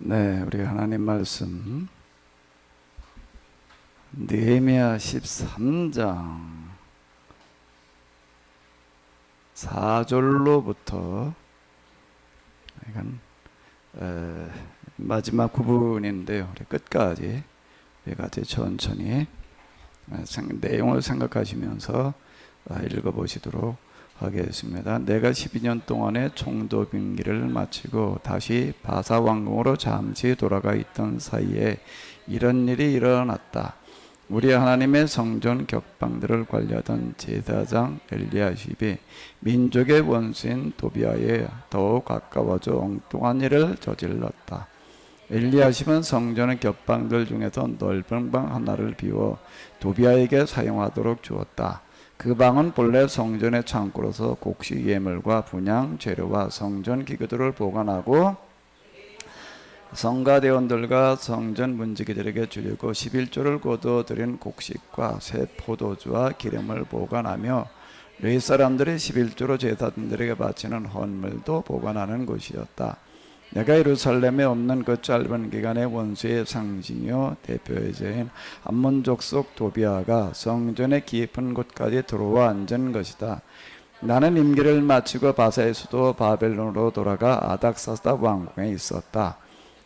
네, 우리 하나님 말씀 느헤미야 13장 4절로부터 이건 마지막 부분인데요. 우리 끝까지 우리 같이 천천히 내용을 생각하시면서 읽어보시도록 하겠습니다. 내가 12년 동안의 총독 임기를 마치고 다시 바사 왕궁으로 잠시 돌아가 있던 사이에 이런 일이 일어났다. 우리 하나님의 성전 격방들을 관리하던 제사장 엘리야십이 민족의 원수인 도비아에 더욱 가까워져 엉뚱한 일을 저질렀다. 엘리야십은 성전의 격방들 중에서 넓은 방 하나를 비워 도비아에게 사용하도록 주었다. 그 방은 본래 성전의 창고로서 곡식 예물과 분향 재료와 성전 기구들을 보관하고 성가대원들과 성전 문지기들에게 주려고 11조를 거둬들인 곡식과 새 포도주와 기름을 보관하며 레위 사람들이 11조로 제사장들에게 바치는 헌물도 보관하는 곳이었다. 내가 예루살렘에 없는 그 짧은 기간에 원수의 상징이요 대표제인 암몬 족속 도비아가 성전의 깊은 곳까지 들어와 앉은 것이다. 나는 임기를 마치고 바사의 수도 바벨론으로 돌아가 아닥사스다 왕궁에 있었다.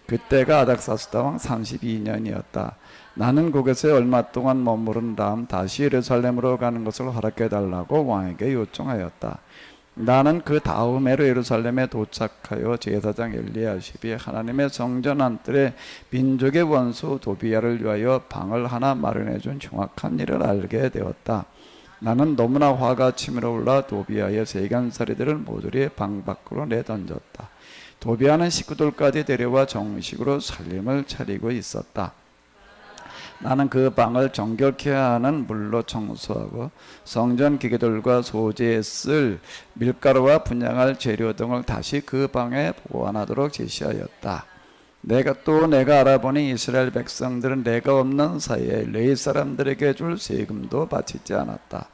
그때가 아닥사스다 왕 32년이었다. 나는 거기서 얼마 동안 머무른 다음 다시 예루살렘으로 가는 것을 허락해달라고 왕에게 요청하였다. 나는 그 다음 해로 예루살렘에 도착하여 제사장 엘리야십이 하나님의 성전 안뜰에 민족의 원수 도비아를 위하여 방을 하나 마련해 준 정확한 일을 알게 되었다. 나는 너무나 화가 치밀어 올라 도비아의 세간살이들을 모조리 방 밖으로 내던졌다. 도비아는 식구들까지 데려와 정식으로 살림을 차리고 있었다. 나는 그 방을 정결케 하는 물로 청소하고 성전 기계들과 소재에 쓸 밀가루와 분향할 재료 등을 다시 그 방에 보관하도록 지시하였다. 내가 알아보니 이스라엘 백성들은 내가 없는 사이에 레위 사람들에게 줄 세금도 바치지 않았다.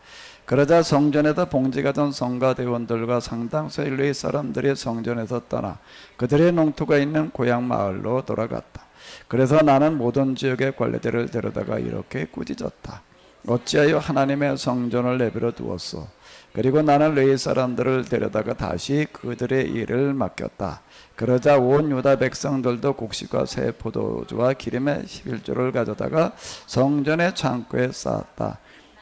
그러자 성전에서 봉직하던 성가대원들과 상당수의 레위 사람들이 성전에서 떠나 그들의 농토가 있는 고향 마을로 돌아갔다. 그래서 나는 모든 지역의 관리들을 데려다가 이렇게 꾸짖었다. 어찌하여 하나님의 성전을 내버려 두었소? 그리고 나는 레위 사람들을 데려다가 다시 그들의 일을 맡겼다. 그러자 온 유다 백성들도 곡식과 새 포도주와 기름의 11조를 가져다가 성전의 창고에 쌓았다.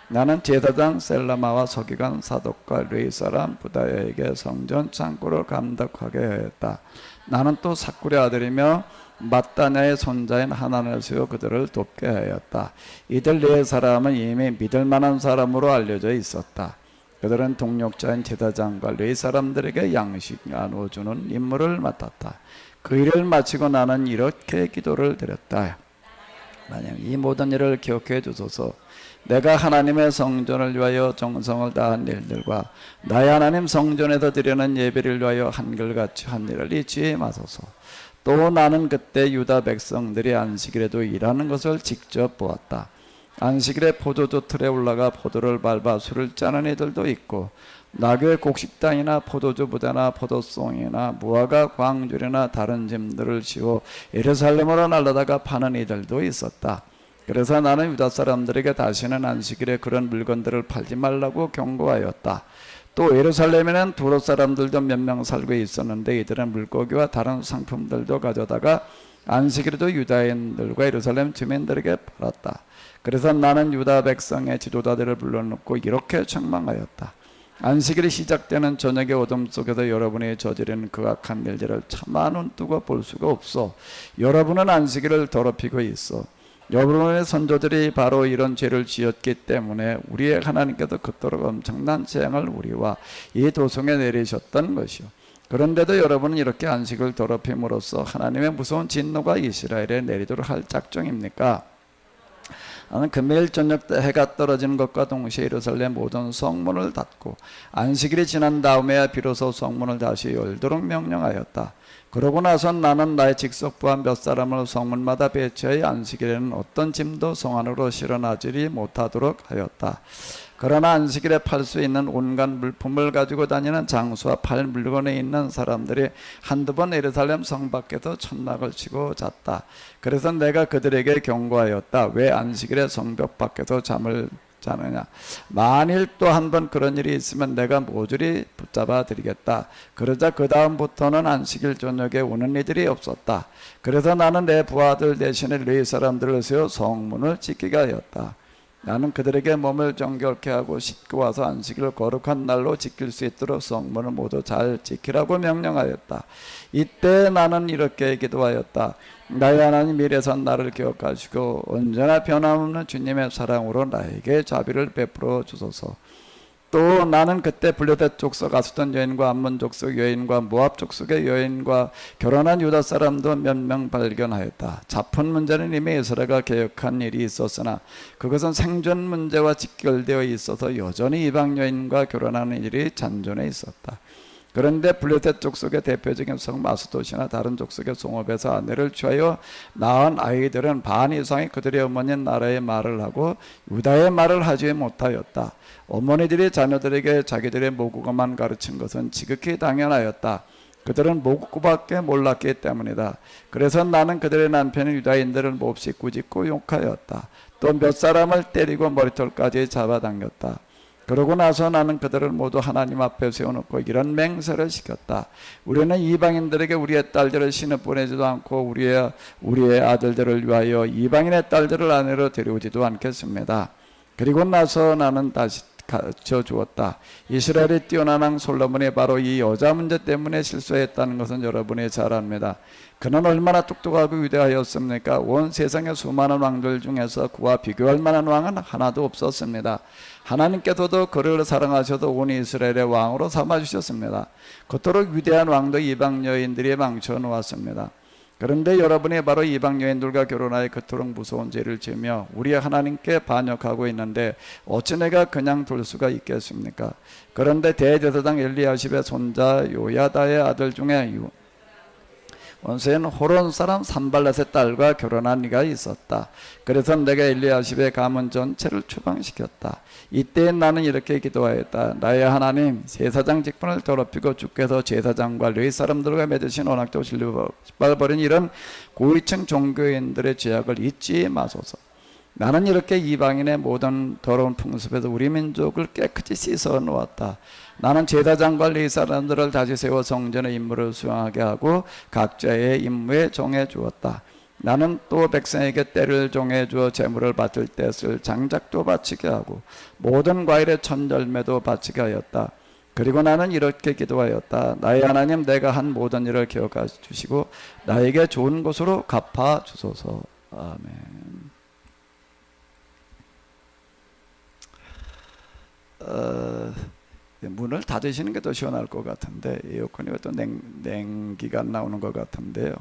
나는 제사장 셀라마와 서기관 사독과 레위 사람 부다야에게 성전 창고를 감독하게 하였다. 나는 또 사쿠의 아들이며 mat다냐의 손자인 하나를 세워 그들을 돕게 하였다. 이들 네 사람은 이미 믿을 만한 사람으로 알려져 있었다. 그들은 동력자인 제사장과 레위 사람들에게 양식 나눠주는 임무를 맡았다. 그 일을 마치고 나는 이렇게 기도를 드렸다. 하나님, 이 모든 일을 기억해 주소서. 내가 하나님의 성전을 위하여 정성을 다한 일들과 나의 하나님 성전에서 드리는 예배를 위하여 한결같이 한 일을 잊지 마소서. 또 나는 그때 유다 백성들이 안식일에도 일하는 것을 직접 보았다. 안식일에 포도주 틀에 올라가 포도를 밟아 술을 짜는 이들도 있고 나귀의 곡식당이나 포도주 부대나 포도송이나 무화과 광줄이나 다른 짐들을 씌워 예루살렘으로 날라다가 파는 이들도 있었다. 그래서 나는 유다 사람들에게 다시는 안식일에 그런 물건들을 팔지 말라고 경고하였다. 또 예루살렘에는 두로 사람들도 몇 명 살고 있었는데 이들은 물고기와 다른 상품들도 가져다가 안식일에도 유다인들과 예루살렘 주민들에게 팔았다. 그래서 나는 유다 백성의 지도자들을 불러놓고 이렇게 책망하였다. 안식일이 시작되는 저녁의 어둠 속에서 여러분이 저지른 그 악한 일들을 차마 눈뜨고 볼 수가 없어. 여러분은 안식일을 더럽히고 있어. 여러분의 선조들이 바로 이런 죄를 지었기 때문에 우리의 하나님께서 그토록 엄청난 재앙을 우리와 이 도성에 내리셨던 것이요. 그런데도 여러분은 이렇게 안식을 더럽힘으로써 하나님의 무서운 진노가 이스라엘에 내리도록 할 작정입니까? 나는 금요일 저녁 때 해가 떨어지는 것과 동시에 예루살렘 모든 성문을 닫고 안식일이 지난 다음에야 비로소 성문을 다시 열도록 명령하였다. 그러고 나선 나는 나의 직속부한 몇 사람을 성문마다 배치하여 안식일에는 어떤 짐도 성 안으로 실어나지리 못하도록 하였다. 그러나 안식일에 팔 수 있는 온갖 물품을 가지고 다니는 장수와 팔 물건에 있는 사람들이 한두 번 예루살렘 성 밖에서 천막을 치고 잤다. 그래서 내가 그들에게 경고하였다. 왜 안식일에 성벽 밖에서 잠을 자느냐. 만일 또 한 번 그런 일이 있으면 내가 모조리 붙잡아 드리겠다. 그러자 그 다음부터는 안식일 저녁에 오는 이들이 없었다. 그래서 나는 내 부하들 대신에 레위 사람들을 세워 성문을 지키게 하였다. 나는 그들에게 몸을 정결케 하고 씻고 와서 안식일을 거룩한 날로 지킬 수 있도록 성문을 모두 잘 지키라고 명령하였다. 이때 나는 이렇게 기도하였다. 나의 하나님 이래서 나를 기억하시고 언제나 변함없는 주님의 사랑으로 나에게 자비를 베풀어 주소서. 또 나는 그때 블레셋 족속 아수돈 여인과 암몬 족속 여인과 모압 족속의 여인과 결혼한 유다 사람도 몇 명 발견하였다. 자폰 문제는 이미 이스라엘가 개혁한 일이 있었으나 그것은 생존 문제와 직결되어 있어서 여전히 이방 여인과 결혼하는 일이 잔존해 있었다. 그런데 블레셋 족속의 대표적인 성 마스도시나 다른 족속의 송업에서 아내를 취하여 낳은 아이들은 반 이상이 그들의 어머니 나라의 말을 하고 유다의 말을 하지 못하였다. 어머니들이 자녀들에게 자기들의 모국어만 가르친 것은 지극히 당연하였다. 그들은 모국어밖에 몰랐기 때문이다. 그래서 나는 그들의 남편인 유다인들을 몹시 꾸짖고 욕하였다. 또 몇 사람을 때리고 머리털까지 잡아당겼다. 그러고 나서 나는 그들을 모두 하나님 앞에 세워놓고 이런 맹세를 시켰다. 우리는 이방인들에게 우리의 딸들을 신을 보내지도 않고 우리의 아들들을 위하여 이방인의 딸들을 아내로 데려오지도 않겠습니다. 그리고 나서 나는 다시 가르쳐 주었다. 이스라엘의 뛰어난 왕 솔로몬이 바로 이 여자 문제 때문에 실수했다는 것은 여러분이 잘 압니다. 그는 얼마나 똑똑하고 위대하였습니까? 온 세상의 수많은 왕들 중에서 그와 비교할 만한 왕은 하나도 없었습니다. 하나님께서도 그를 사랑하셔도 온 이스라엘의 왕으로 삼아주셨습니다. 그토록 위대한 왕도 이방 여인들이 망쳐놓았습니다. 그런데 여러분이 바로 이방 여인들과 결혼하여 그토록 무서운 죄를 지으며 우리 하나님께 반역하고 있는데 어찌 내가 그냥 둘 수가 있겠습니까? 그런데 대제사장 엘리야십의 손자 요야다의 아들 중에 원수인 호론 사람 산발렛의 딸과 결혼한 이가 있었다. 그래서 내가 엘리야십의 가문 전체를 추방시켰다. 이때 나는 이렇게 기도하였다. 나의 하나님, 제사장 직분을 더럽히고 주께서 제사장과 레위 사람들과 맺으신 언약도 실버버린 이런 고위층 종교인들의 죄악을 잊지 마소서. 나는 이렇게 이방인의 모든 더러운 풍습에서 우리 민족을 깨끗이 씻어 놓았다. 나는 제사장과 레위 사람들을 다시 세워 성전의 임무를 수행하게 하고 각자의 임무에 정해 주었다. 나는 또 백성에게 때를 정해 주어 제물을 바칠 때 쓸 장작도 바치게 하고 모든 과일의 첫 열매도 바치게 하였다. 그리고 나는 이렇게 기도하였다. 나의 하나님, 내가 한 모든 일을 기억하 주시고 나에게 좋은 곳으로 갚아 주소서. 아멘. 문을 닫으시는 게 더 시원할 것 같은데 에어컨이 또 냉기가 나오는 것 같은데요.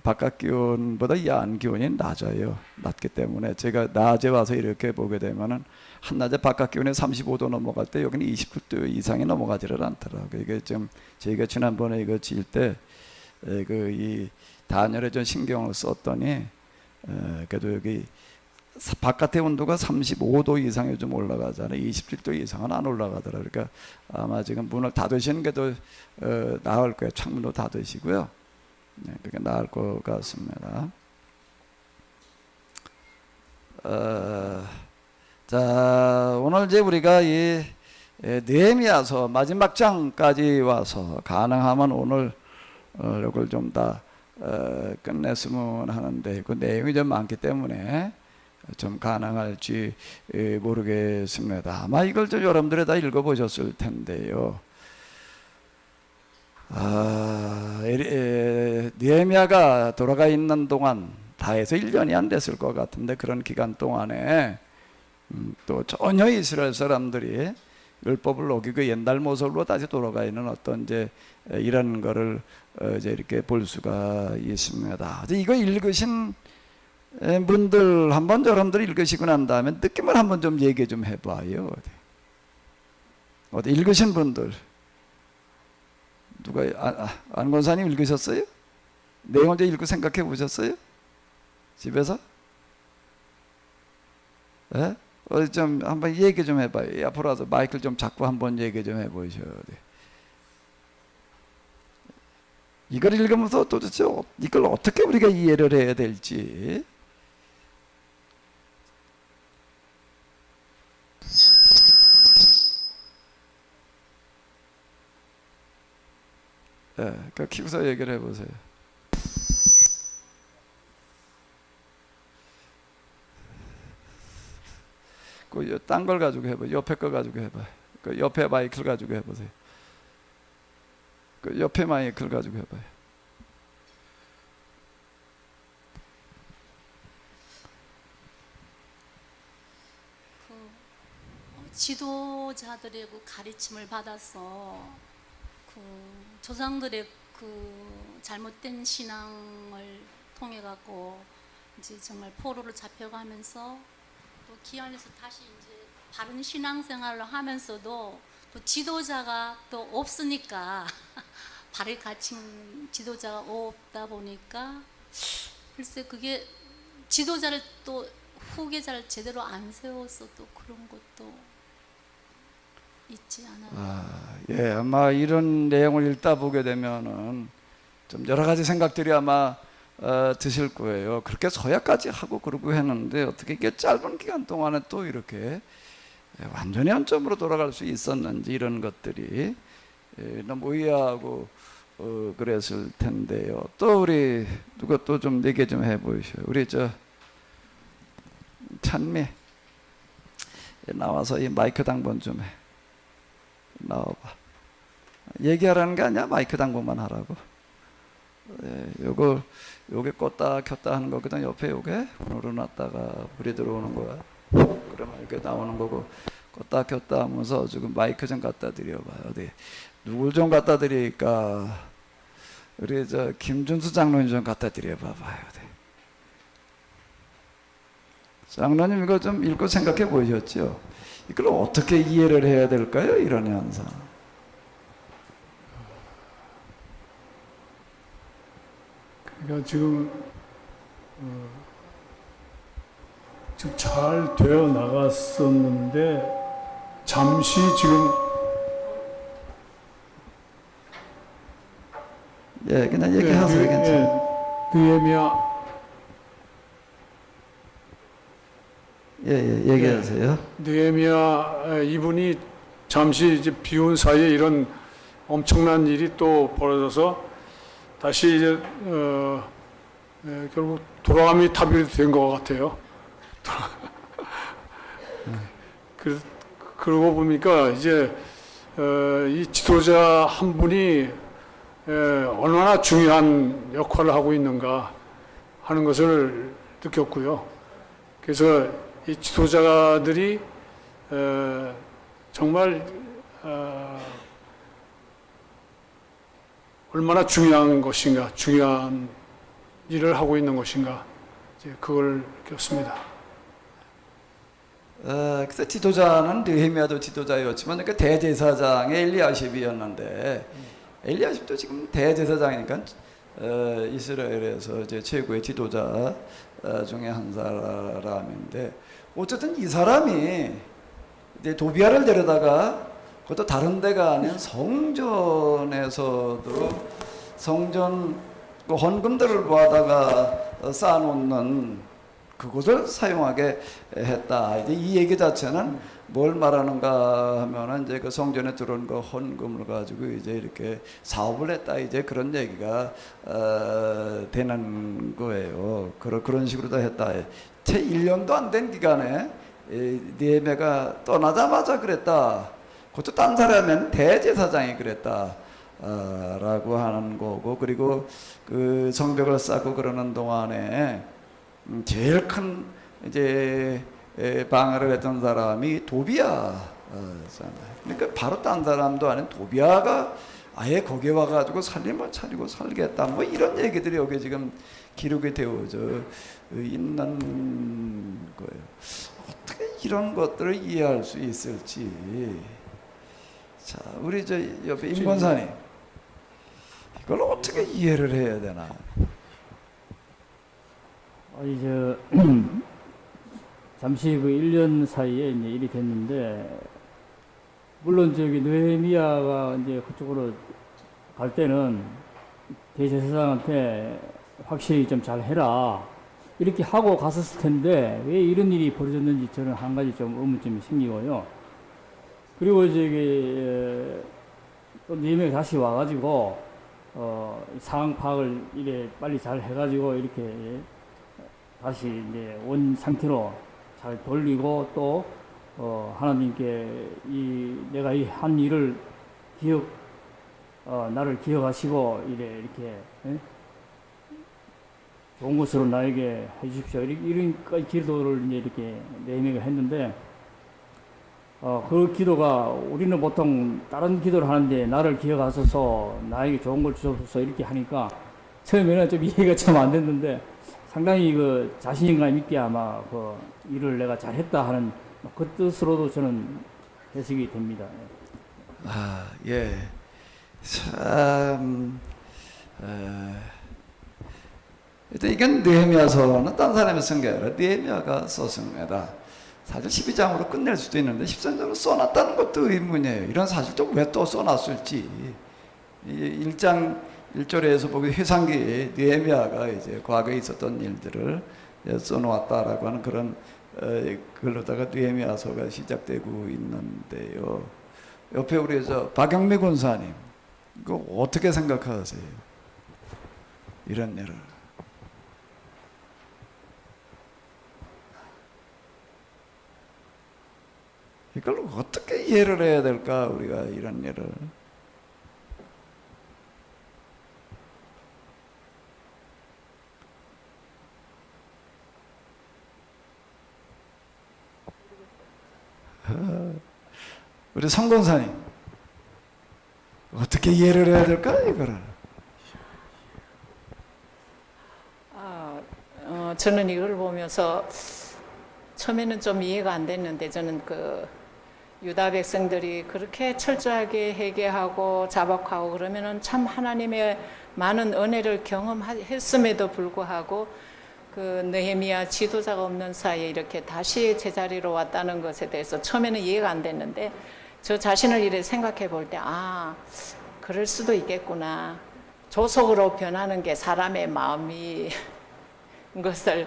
바깥 기온보다 이 안 기온이 낮아요. 낮기 때문에 제가 낮에 와서 이렇게 보게 되면은 한낮에 바깥 기온이 35도 넘어갈 때 여기는 29도 이상이 넘어가지를 않더라고요. 이게 좀 저희가 지난번에 이거 지을 때 이 단열에 좀 신경을 썼더니 그래도 여기 바깥의 온도가 35도 이상이 좀 올라가잖아요. 27도 이상은 안 올라가더라고요. 그러니까 아마 지금 문을 닫으시는 게 더 나을 거예요. 창문도 닫으시고요. 네, 그게 나을 것 같습니다. 자, 오늘 이제 우리가 이 느헤미야서 마지막 장까지 와서 가능하면 오늘 이걸 좀 다 끝냈으면 하는데 그 내용이 좀 많기 때문에 좀 가능할지 모르겠습니다. 아마 이걸 좀 여러분들이 다 읽어보셨을 텐데요. 느헤미야가 돌아가 있는 동안 다 해서 1년이 안 됐을 것 같은데 그런 기간 동안에 또 전혀 이스라엘 사람들이 율법을 어기고 옛날 모습으로 다시 돌아가 있는 어떤 이제 이런 거를 이제 이렇게 볼 수가 있습니다. 이거 읽으신 분들 한번 여러분들이 읽으시고 난 다음에 느낌을 한번 좀 얘기 좀 해봐요. 어디 읽으신 분들 누가 안 권사님 읽으셨어요? 내용 먼저 읽고 생각해 보셨어요? 집에서? 네? 좀 한번 얘기 좀 해봐요. 앞으로 와서 마이크를 좀 잡고 한번 얘기 좀 해보셔야 돼. 이걸 읽으면서 도대체 이걸 어떻게 우리가 이해를 해야 될지. 예, 그 키우서 얘기를 해보세요. 그 딴 걸 가지고 해봐. 옆에 거 가지고 해봐. 그 옆에 마이크를 가지고 해보세요. 그 옆에 마이크를 가지고 해봐요. 지도자들의 그 가르침을 받아서 그 조상들의 그 잘못된 신앙을 통해 갖고 이제 정말 포로로 잡혀가면서 또 귀환해서 다시 이제 바른 신앙생활을 하면서도 또 지도자가 또 없으니까 발을 갖춘 지도자가 없다 보니까 글쎄 그게 지도자를 또 후계자를 제대로 안 세워서 또 그런 것도 있지 않아요. 예, 아마 이런 내용을 읽다 보게 되면은 좀 여러 가지 생각들이 아마 드실 거예요. 그렇게 서약까지 하고 그러고 했는데 어떻게 이게 짧은 기간 동안에 또 이렇게 완전히 원점으로 돌아갈 수 있었는지 이런 것들이 너무 의아하고 그랬을 텐데요. 또 우리 누가 또 좀 얘기 좀 해보셔요. 우리 저 찬미 나와서 이 마이크 당번 좀 해. 나와봐. 얘기하라는 게 아니야. 마이크 당번만 하라고. 요게 껐다 켰다 하는 거거든. 옆에 요게 눌러놨다가 불이 들어오는 거야. 그러면 이렇게 나오는 거고, 껐다 켰다 하면서 지금 마이크 좀 갖다 드려봐요. 어디 누굴 좀 갖다 드릴까? 우리 저 김준수 장로님 좀 갖다 드려봐봐요. 어디. 장로님 이거 좀 읽고 생각해 보셨죠? 이걸 어떻게 이해를 해야 될까요? 이런 현상. 그러니까 지금 잘 되어 나갔었는데 잠시 지금 그냥 얘기하세요. 괜찮아요. 느헤미야 얘기하세요. 느헤미야 이분이 잠시 이제 비운 사이에 이런 엄청난 일이 또 벌어져서 다시 이제 결국 돌아감이 탑이 된 것 같아요. 그러고 보니까 이제 이 지도자 한 분이 얼마나 중요한 역할을 하고 있는가 하는 것을 느꼈고요. 그래서 이 지도자들이 정말 얼마나 중요한 것인가, 중요한 일을 하고 있는 것인가, 이제 그걸 느꼈습니다. 그래서 지도자는 느헤미야도 지도자였지만 그 대제사장의 엘리야십이었는데 엘리야십도 지금 대제사장이니까 이스라엘에서 이제 최고의 지도자 중에 한 사람인데 어쨌든 이 사람이 이제 도비아를 데려다가 그것도 다른 데가 아닌 성전에서도 성전 그 헌금들을 모아다가 쌓아놓는 그것을 사용하게 했다. 이제 이 얘기 자체는 뭘 말하는가 하면은 이제 그 성전에 들어온 그 헌금을 가지고 이제 이렇게 사업을 했다. 이제 그런 얘기가 되는 거예요. 그런 식으로 다 했다. 채 1년도 안 된 기간에 느헤미야가 떠나자마자 그랬다. 그것도 딴 사람은 대제사장이 그랬다. 라고 하는 거고, 그리고 그 성벽을 쌓고 그러는 동안에 제일 큰 이제 방해를 했던 사람이 도비야. 그러니까 바로 딴 사람도 아닌 도비야가 아예 거기에 와가지고 살림을 차리고 살겠다. 뭐 이런 얘기들이 여기 지금 기록이 되어져 있는 거예요. 어떻게 이런 것들을 이해할 수 있을지. 자, 우리 저 옆에 임 권사님, 이걸 어떻게 이해를 해야 되나? 이제 잠시 그 1년 사이에 이제 일이 됐는데, 물론 저기 느헤미야가 이제 그쪽으로 갈 때는 대제사장한테 확실히 좀 잘 해라 이렇게 하고 갔었을 텐데 왜 이런 일이 벌어졌는지 저는 한 가지 좀 의문점이 생기고요. 그리고 저기 또 느헤미야가 다시 와가지고 상황 파악을 이래 빨리 잘 해가지고 이렇게 다시 이제 원 상태로 잘 돌리고 또 하나님께 내가 이 한 일을 나를 기억하시고 이렇게 좋은 것으로 나에게 해주십시오. 이런 기도를 이제 이렇게 느헤미야가 했는데 그 기도가 우리는 보통 다른 기도를 하는데 나를 기억하소서 나에게 좋은 걸 주소서 이렇게 하니까 처음에는 좀 이해가 좀 안 됐는데 상당히 그 자신감 있게 아마 그 일을 내가 잘했다 하는 그 뜻으로도 저는 해석이 됩니다. 아, 예. 참, 일단 이건 느헤미야서는 딴 사람이 쓴 게 아니라 느헤미야가 썼습니다. 사실 12장으로 끝낼 수도 있는데 13장으로 써놨다는 것도 의문이에요. 이런 사실 좀 왜 또 써놨을지. 1장 1절에서 보기 회상기에 느헤미야가 이제 과거에 있었던 일들을 써놓았다라고 하는 그런 글로다가 느헤미야서가 시작되고 있는데요. 옆에 우리 박영미 권사님, 이거 어떻게 생각하세요? 이런 일을. 이걸 어떻게 이해를 해야 될까, 우리가 이런 일을. 우리 성권사님, 어떻게 이해를 해야 될까, 이거를. 저는 이걸 보면서 처음에는 좀 이해가 안 됐는데 저는 그 유다 백성들이 그렇게 철저하게 회개하고 자복하고 그러면은 참 하나님의 많은 은혜를 경험했음에도 불구하고 그 느헤미야 지도자가 없는 사이에 이렇게 다시 제자리로 왔다는 것에 대해서 처음에는 이해가 안 됐는데 저 자신을 이렇게 생각해 볼 때 그럴 수도 있겠구나. 조속으로 변하는 게 사람의 마음이 것을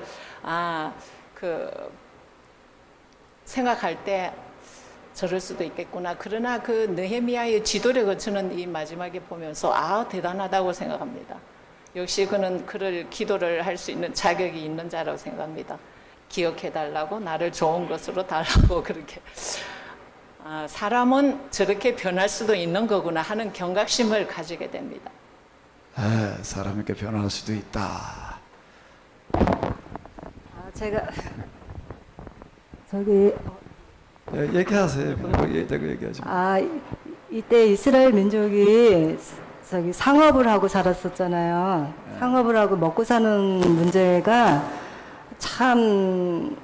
생각할 때 저럴 수도 있겠구나. 그러나 그 느헤미야의 지도력을 저는 이 마지막에 보면서 대단하다고 생각합니다. 역시 그는 그를 기도를 할 수 있는 자격이 있는 자라고 생각합니다. 기억해달라고 나를 좋은 것으로 달라고 그렇게 사람은 저렇게 변할 수도 있는 거구나 하는 경각심을 가지게 됩니다. 사람이 이렇게 변할 수도 있다. 제가 저기 얘기하세요. 얘기하지 마. 이때 이스라엘 민족이 저기 상업을 하고 살았었잖아요. 상업을 하고 먹고 사는 문제가 참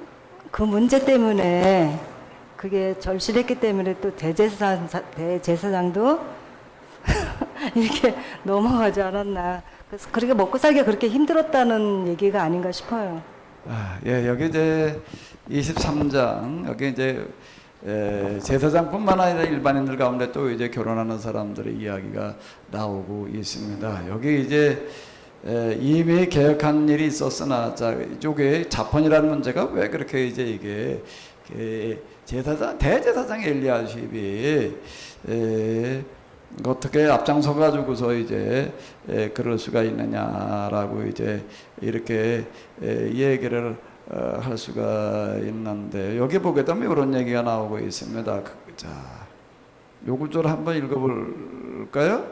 그 문제 때문에 그게 절실했기 때문에 또 대제사장도 이렇게 넘어가지 않았나. 그래서 그렇게 먹고 살기가 그렇게 힘들었다는 얘기가 아닌가 싶어요. 여기 이제 23장, 여기 이제 제사장뿐만 아니라 일반인들 가운데 또 이제 결혼하는 사람들의 이야기가 나오고 있습니다. 여기 이제 이미 개혁한 일이 있었으나, 이쪽에 자펀이라는 문제가 왜 그렇게 이제 이게 대제사장 엘리야십이 어떻게 앞장서 가지고서 이제 그럴 수가 있느냐라고 이제 이렇게 얘기를 할 수가 있는데, 여기 보게 되면 이런 얘기가 나오고 있습니다. 자, 요 구절 한번 읽어볼까요?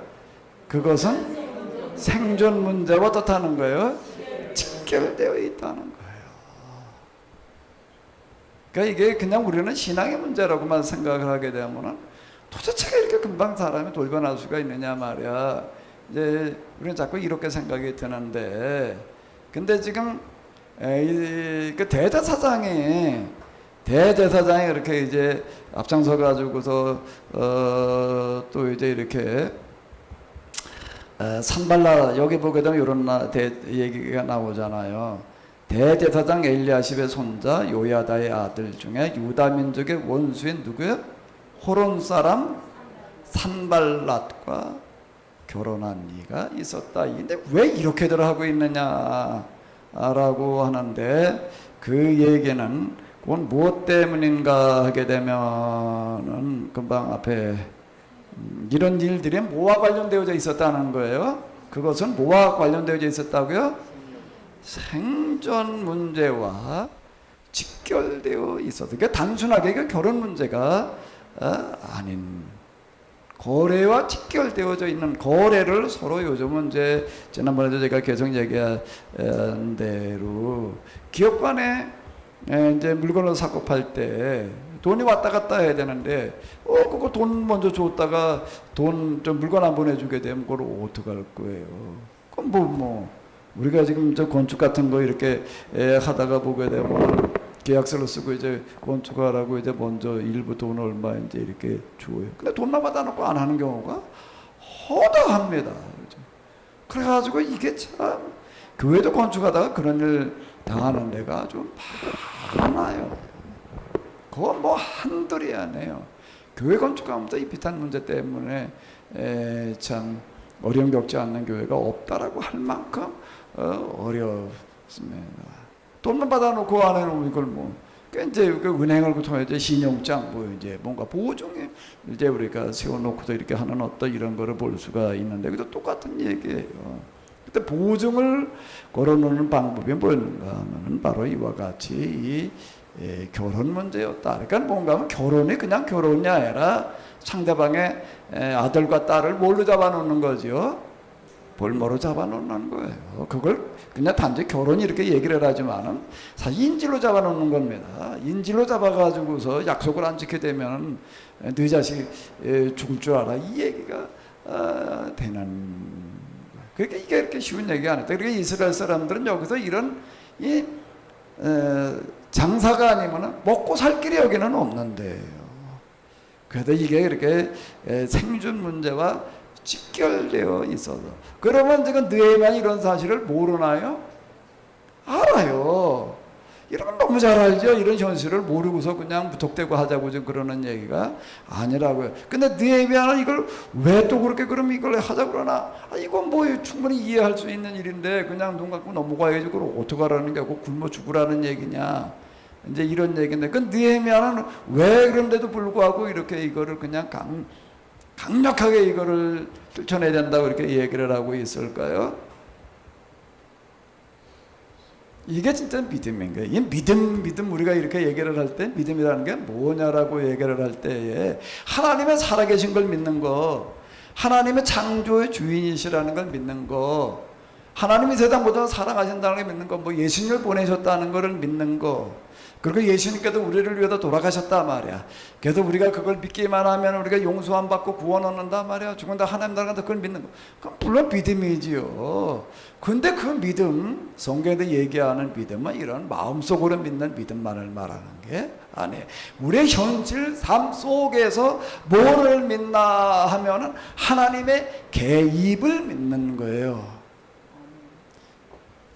그것은 생존 문제와 어떻다는 거예요? 직결되어 있다는 거예요. 그러니까 이게 그냥 우리는 신앙의 문제라고만 생각을 하게 되면은 도대체 이렇게 금방 사람이 돌변할 수가 있느냐 말이야. 이제 우리는 자꾸 이렇게 생각이 드는데, 근데 지금 그 대제사장이 그렇게 이제 앞장서 가지고서 또 이제 이렇게 산발라, 여기 보게 되면 이런 얘기가 나오잖아요. 대제사장 엘리야십의 손자 요야다의 아들 중에 유다 민족의 원수인 누구요? 호론 사람 산발랏과 결혼한 이가 있었다. 근데 왜 이렇게들 하고 있느냐라고 하는데 그 얘기는 그건 무엇 때문인가 하게 되면은 금방 앞에 이런 일들이 뭐와 관련되어져 있었다는 거예요. 그것은 뭐와 관련되어져 있었다고요? 생존 문제와 직결되어 있어서 그러니까 단순하게 그 결혼 문제가 아닌 거래와 직결되어져 있는 거래를 서로 요즘은 이제 지난번에도 제가 계속 얘기한 대로 기업 간에 이제 물건을 사고 팔 때 돈이 왔다 갔다 해야 되는데 그거 돈 먼저 줬다가 돈 좀 물건 안 보내주게 되면 그걸 어떡할 거예요. 그럼 뭐 우리가 지금 저 건축 같은 거 이렇게 하다가 보게 되면 계약서를 쓰고 이제 건축하라고 이제 먼저 일부 돈 얼마 이제 이렇게 줘요. 근데 돈만 받아놓고 안 하는 경우가 허다합니다. 그렇죠? 그래가지고 이게 참 교회도 건축하다가 그런 일 당하는 데가 좀 많아요. 그건 뭐 한둘이 아니에요. 교회 건축하면서 이 비슷한 문제 때문에 참 어려움 겪지 않는 교회가 없다라고 할 만큼 어렵습니다. 돈만 받아놓고 안 해놓으면 이걸 뭐 이제 그 은행을 통해 이제 신용장 뭐 이제 뭔가 보증에 이제 우리가 세워놓고서 이렇게 하는 어떤 이런 거를 볼 수가 있는데 그도 똑같은 얘기예요. 그때 보증을 걸어놓는 방법이 뭐였는가 하면은 바로 이와 같이 이 결혼 문제였다. 그러니까 뭔가 하면 결혼이 그냥 결혼이 아니라 상대방의 아들과 딸을 뭘로 잡아놓는 거죠? 볼모로 잡아놓는 거예요. 그걸 그냥 단지 결혼이 이렇게 얘기를 하지만은 사실 인질로 잡아놓는 겁니다. 인질로 잡아가지고서 약속을 안 지키게 되면 네 자식 죽을 줄 알아. 이 얘기가 되는. 그러니까 이게 이렇게 쉬운 얘기가 아니다. 그러니까 이스라엘 사람들은 여기서 이런 이 장사가 아니면 먹고 살 길이 여기는 없는데요. 그래도 이게 이렇게 생존 문제와 직결되어 있어서 그러면 지금 느헤미야는 이런 사실을 모르나요? 알아요. 이런 건 너무 잘 알죠. 이런 현실을 모르고서 그냥 무턱대고 하자고 지금 그러는 얘기가 아니라고요. 근데 느헤미야는 이걸 왜 또 그렇게 그럼 이걸 하자고 그러나? 이건 뭐 충분히 이해할 수 있는 일인데 그냥 눈 감고 넘어가야지 그걸 어떡하라는 게 아니고 굶어 죽으라는 얘기냐. 이제 이런 얘기인데 그 느헤미야는 왜 그런데도 불구하고 이렇게 이거를 그냥 강력하게 이거를 쫓아내야 된다고 이렇게 얘기를 하고 있을까요? 이게 진짜 믿음인 거예요. 이 믿음 우리가 이렇게 얘기를 할 때 믿음이라는 게 뭐냐라고 얘기를 할 때에 하나님의 살아계신 걸 믿는 거, 하나님의 창조의 주인이시라는 걸 믿는 거, 하나님이 세상 모든 사랑하신다는 걸 믿는 거, 뭐 예수님을 보내셨다는 걸 믿는 거, 그리고 예수님께서 우리를 위해서 돌아가셨다 말이야. 그래서 우리가 그걸 믿기만 하면 우리가 용서함 받고 구원 얻는다 말이야. 죽은다 하나님 나라가 그걸 믿는 거. 그럼 물론 믿음이지요. 근데 그 믿음, 성경에서 얘기하는 믿음은 이런 마음속으로 믿는 믿음만을 말하는 게 아니에요. 우리의 현실 삶 속에서 뭐를 믿나 하면은 하나님의 개입을 믿는 거예요.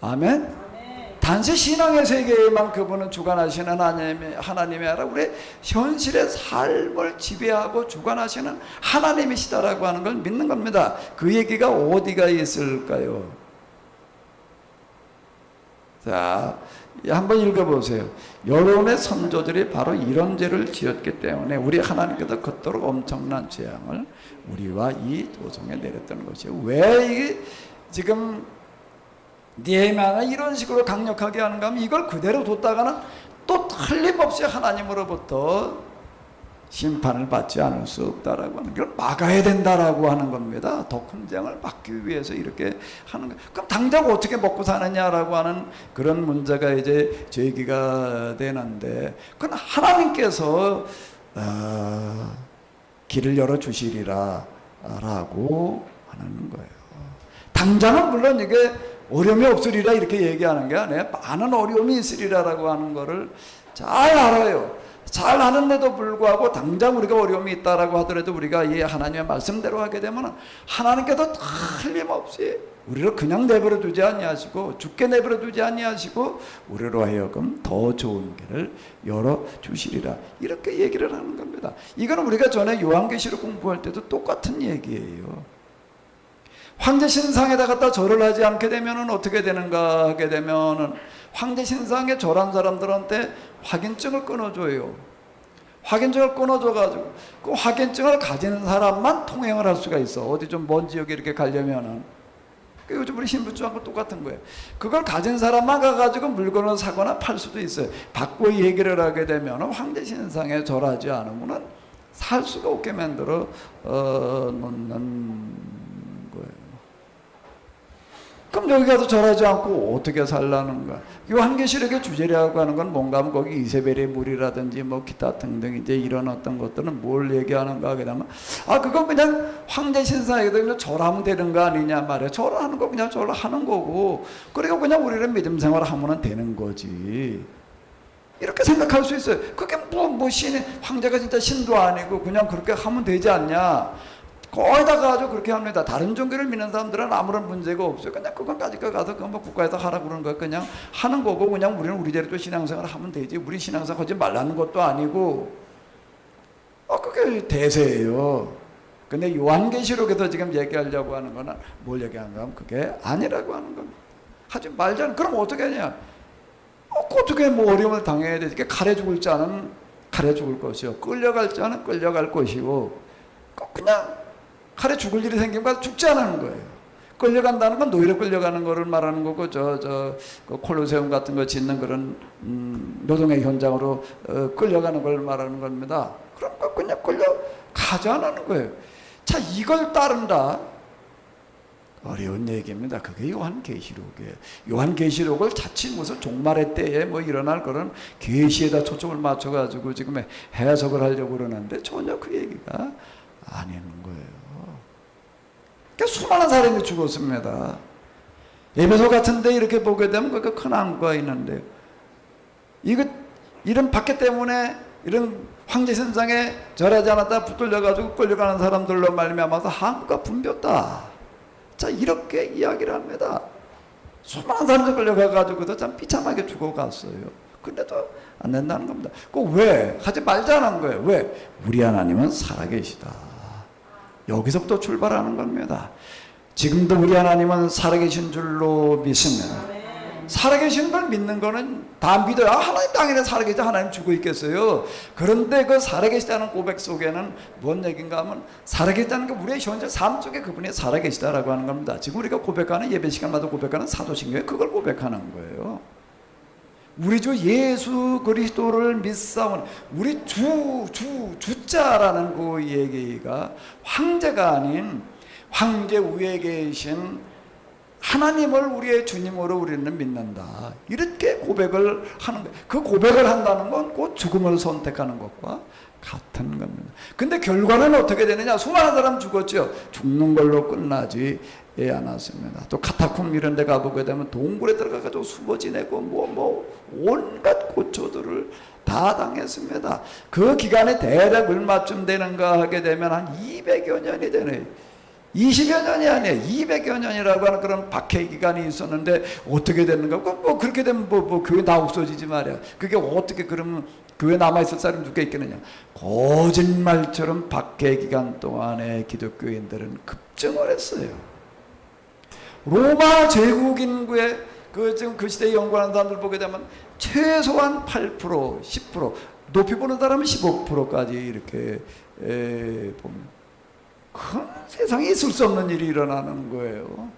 아멘. 단지 신앙의 세계에만 그분은 주관하시는 하나님이 아니라 우리 현실의 삶을 지배하고 주관하시는 하나님이시다라고 하는 걸 믿는 겁니다. 그 얘기가 어디가 있을까요? 자, 한번 읽어보세요. 여론의 선조들이 바로 이런 죄를 지었기 때문에 우리 하나님께서 그토록 엄청난 재앙을 우리와 이 도성에 내렸던 것이에요. 왜 이게 지금 느헤미야는 이런 식으로 강력하게 하는가 하면 이걸 그대로 뒀다가는 또 틀림없이 하나님으로부터 심판을 받지 않을 수 없다라고 하는 걸 막아야 된다라고 하는 겁니다. 더 큰 재앙을 막기 위해서 이렇게 하는 거. 그럼 당장 어떻게 먹고 사느냐라고 하는 그런 문제가 이제 제기가 되는데 그건 하나님께서 길을 열어 주시리라라고 하는 거예요. 당장은 물론 이게 어려움이 없으리라 이렇게 얘기하는 게 아니라 많은 어려움이 있으리라라고 하는 거를 잘 알아요. 잘 아는데도 불구하고 당장 우리가 어려움이 있다라고 하더라도 우리가 이 하나님의 말씀대로 하게 되면 하나님께서 틀림없이 우리를 그냥 내버려 두지 아니하시고 죽게 내버려 두지 아니하시고 우리로 하여금 더 좋은 길을 열어 주시리라. 이렇게 얘기를 하는 겁니다. 이거는 우리가 전에 요한계시록 공부할 때도 똑같은 얘기예요. 황제 신상에다 갖다 절을 하지 않게 되면은 어떻게 되는가 하게 되면은 황제 신상에 절한 사람들한테 확인증을 끊어줘요. 확인증을 끊어줘가지고 그 확인증을 가진 사람만 통행을 할 수가 있어. 어디 좀 먼 지역에 이렇게 가려면은. 요즘 우리 신분증하고 똑같은 거예요. 그걸 가진 사람만 가가지고 물건을 사거나 팔 수도 있어요. 받고 얘기를 하게 되면 황제 신상에 절하지 않으면 살 수가 없게 만들어 놓는 거예요. 그럼 여기 가서 절하지 않고 어떻게 살라는가? 요한계시록의 주제라고 하는 건 뭔가 하면 거기 이세벨의 물이라든지 뭐 기타 등등 이제 이런 어떤 것들은 뭘 얘기하는가 하게 되면 그건 그냥 황제 신사에게 그냥 절하면 되는 거 아니냐 말이야. 절하는 거 그냥 절하는 거고 그리고 그냥 우리는 믿음 생활을 하면 되는 거지. 이렇게 생각할 수 있어요. 그게 뭐 신이 황제가 진짜 신도 아니고 그냥 그렇게 하면 되지 않냐? 거의 다 가지고 그렇게 합니다. 다른 종교를 믿는 사람들은 아무런 문제가 없어요. 그냥 그건 가지고 가서 뭐 국가에서 하라고 그러는 거 그냥 하는 거고 그냥 우리는 우리대로 또 신앙생활을 하면 되지. 우리 신앙생활 하지 말라는 것도 아니고 그게 대세예요. 근데 요한계시록에서 지금 얘기하려고 하는 거는 뭘 얘기하는가 하면 그게 아니라고 하는 겁니다. 하지 말자는. 그럼 어떻게 하냐? 어떻게 뭐 어려움을 당해야 되지? 칼에 죽을 자는 칼에 죽을 것이요. 끌려갈 자는 끌려갈 것이고 그냥 칼에 죽을 일이 생기면 죽지 않는 거예요. 끌려간다는 건 노예로 끌려가는 거를 말하는 거고 그 콜로세움 같은 거 짓는 그런 노동의 현장으로 끌려가는 걸 말하는 겁니다. 그런 거 그냥 끌려가지 않는 거예요. 자, 이걸 따른다. 어려운 얘기입니다. 그게 요한계시록이에요. 요한계시록을 자칫 무슨 종말의 때에 뭐 일어날 그런 계시에다 초점을 맞춰가지고 지금 해석을 하려고 그러는데 전혀 그 얘기가 아닌 거예요. 그러니까 수많은 사람이 죽었습니다. 에베소 같은데 이렇게 보게 되면 그 큰 항구가 있는데 이런 박해 때문에 이런 황제 신상에 절하지 않았다 붙들려가지고 끌려가는 사람들로 말미암아서 항구가 붐볐다. 자, 이렇게 이야기를 합니다. 수많은 사람들 끌려가가지고도 참 비참하게 죽어갔어요. 근데도 안 된다는 겁니다. 왜? 하지 말자는 거예요. 왜? 우리 하나님은 살아계시다. 여기서부터 출발하는 겁니다. 지금도 우리 하나님은 살아계신 줄로 믿습니다. 살아계신 걸 믿는 거는 다 믿어요. 하나님 당연히 살아계시다. 하나님 죽어 있겠어요. 그런데 그 살아계시다는 고백 속에는 뭔 얘기인가 하면 살아계시다는 게 우리의 현재 삶 속에 그분이 살아계시다라고 하는 겁니다. 지금 우리가 고백하는 예배 시간마다 고백하는 사도신경에 그걸 고백하는 거예요. 우리 주 예수 그리스도를 믿사오는 우리 주자라는 그 얘기가 황제가 아닌 황제 위에 계신 하나님을 우리의 주님으로 우리는 믿는다. 이렇게 고백을 하는 거예요. 그 고백을 한다는 건 곧 죽음을 선택하는 것과 같은 겁니다. 근데 결과는 어떻게 되느냐? 수많은 사람 죽었죠. 죽는 걸로 끝나지 않았습니다. 또 카타콤 이런 데 가보게 되면 동굴에 들어가가지고 수거 지내고 온갖 고초들을 다 당했습니다. 그 기간에 대략 얼마쯤 되는가 하게 되면 한 200여 년이 되네요. 20여 년이 아니에요. 200여 년이라고 하는 그런 박해 기간이 있었는데 어떻게 됐는가? 그렇게 되면 교회 다 없어지지 말이야. 그게 어떻게 그러면 교회 남아있을 사람이 누가 있겠느냐? 거짓말처럼 박해 기간 동안에 기독교인들은 급증을 했어요. 로마 제국 인구의 지금 그 시대에 연구하는 사람들 보게 되면 최소한 8%, 10%, 높이 보는 사람은 15%까지 이렇게 봅니다. 큰 세상에 있을 수 없는 일이 일어나는 거예요.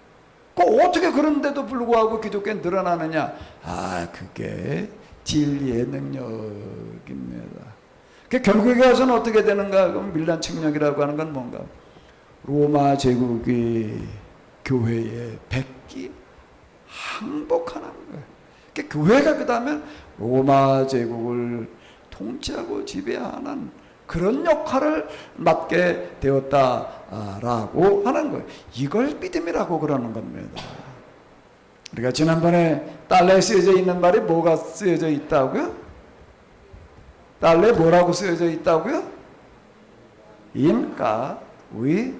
어떻게 그런데도 불구하고 기독교는 늘어나느냐? 그게 진리의 능력입니다. 결국에 와서는 어떻게 되는가? 그럼 밀란 측령이라고 하는 건 뭔가? 로마 제국이 교회의 백기 항복하는 거예요. 교회가 그 다음에 로마 제국을 통치하고 지배하는 그런 역할을 맡게 되었다라고 하는 거예요. 이걸 믿음이라고 그러는 겁니다. 우리가 지난번에 달러에 쓰여져 있는 말이 뭐가 쓰여져 있다고요? 달러에 뭐라고 쓰여져 있다고요? 인가 위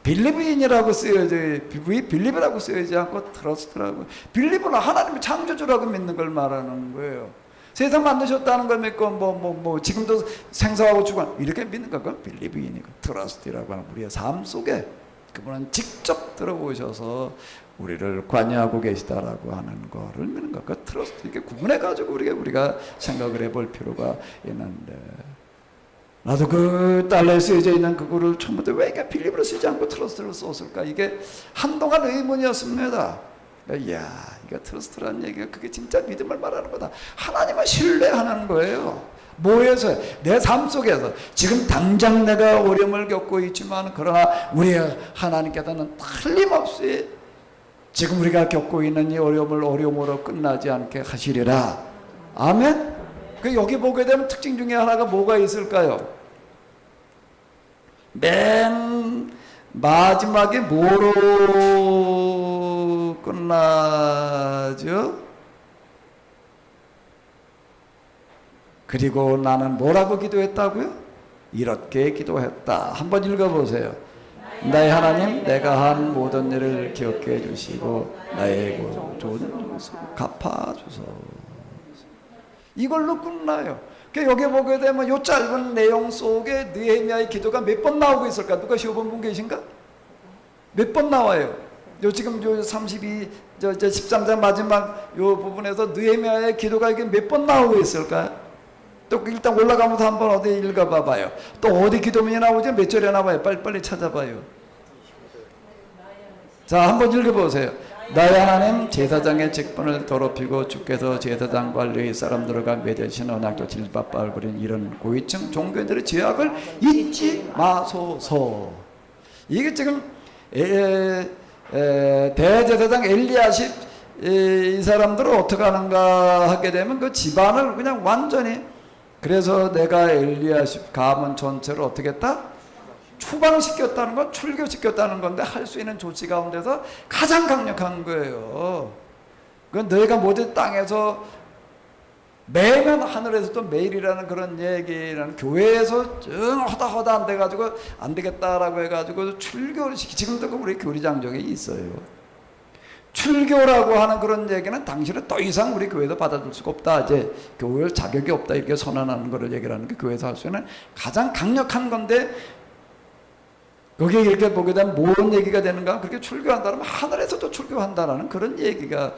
빌리브인이라고 쓰여져, 빌리브라고 쓰여지 않고 트러스트라고. 빌리브는 하나님의 창조주라고 믿는 걸 말하는 거예요. 세상 만드셨다는 걸 믿고 지금도 생사하고 죽어 이렇게 믿는 거 그건 빌리브인이고 트러스트라고 하는 우리의 삶 속에 그분은 직접 들어오셔서 우리를 관여하고 계시다라고 하는 거를 믿는 거. 그 트러스트 이렇게 구분해 가지고 우리가 생각을 해볼 필요가 있는데. 나도 그 달러에 쓰여져 있는 그거를 처음부터 왜 이렇게 빌리브를 쓰지 않고 트러스트를 썼을까? 이게 한동안 의문이었습니다. 이야, 이거 트러스트라는 얘기가 그게 진짜 믿음을 말하는 거다. 하나님을 신뢰하는 거예요. 뭐에서? 내 삶 속에서. 지금 당장 내가 어려움을 겪고 있지만 그러나 우리 하나님께서는 틀림없이 지금 우리가 겪고 있는 이 어려움을 어려움으로 끝나지 않게 하시리라. 아멘? 그 여기 보게 되면 특징 중에 하나가 뭐가 있을까요? 맨 마지막에 뭐로 끝나죠? 그리고 나는 뭐라고 기도했다고요? 이렇게 기도했다. 한번 읽어보세요. 나의 하나님, 내가 한 모든 일을 기억해 주시고 나의 좋은 갚아주소. 이걸로 끝나요. 여기 보게 되면 이 짧은 내용 속에 느헤미야의 기도가 몇 번 나오고 있을까? 누가 시험본 분 계신가? 몇 번 나와요? 지금 요 13장 마지막 요 부분에서 느헤미야의 기도가 이게 몇 번 나오고 있을까요? 또 일단 올라가면서 한번 어디 읽어봐 봐요. 또 어디 기도문이 나오죠? 몇 절에 나와요? 빨리 찾아봐요. 자, 한번 읽어보세요. 나의 하나님, 제사장의 직분을 더럽히고 주께서 제사장과 레위 사람들과 맺으신 언약도 질밥발 버린 이런 고위층 종교인들의 죄악을 잊지 마소서. 이게 지금 대제사장 엘리야십 이 사람들은 어떻게 하는가 하게 되면 그 집안을 그냥 완전히, 그래서 내가 엘리야십 가문 전체를 어떻게 했다? 추방시켰다는 건 출교시켰다는 건데 할 수 있는 조치 가운데서 가장 강력한 거예요. 그건 너희가 모두 땅에서 매면 하늘에서도 매일이라는 그런 얘기라는, 교회에서 허다 안 돼가지고 안 되겠다라고 해가지고 출교를 시키. 지금도 우리 교리장적에 있어요. 출교라고 하는 그런 얘기는 당신은 더 이상 우리 교회에서 받아줄 수가 없다. 이제 교회 자격이 없다. 이렇게 선언하는 거를 얘기를 하는 게 교회에서 할 수 있는 가장 강력한 건데, 거기에 이렇게 보게 되면 뭔 얘기가 되는가? 그렇게 출교한다면 하늘에서도 출교한다라는 그런 얘기가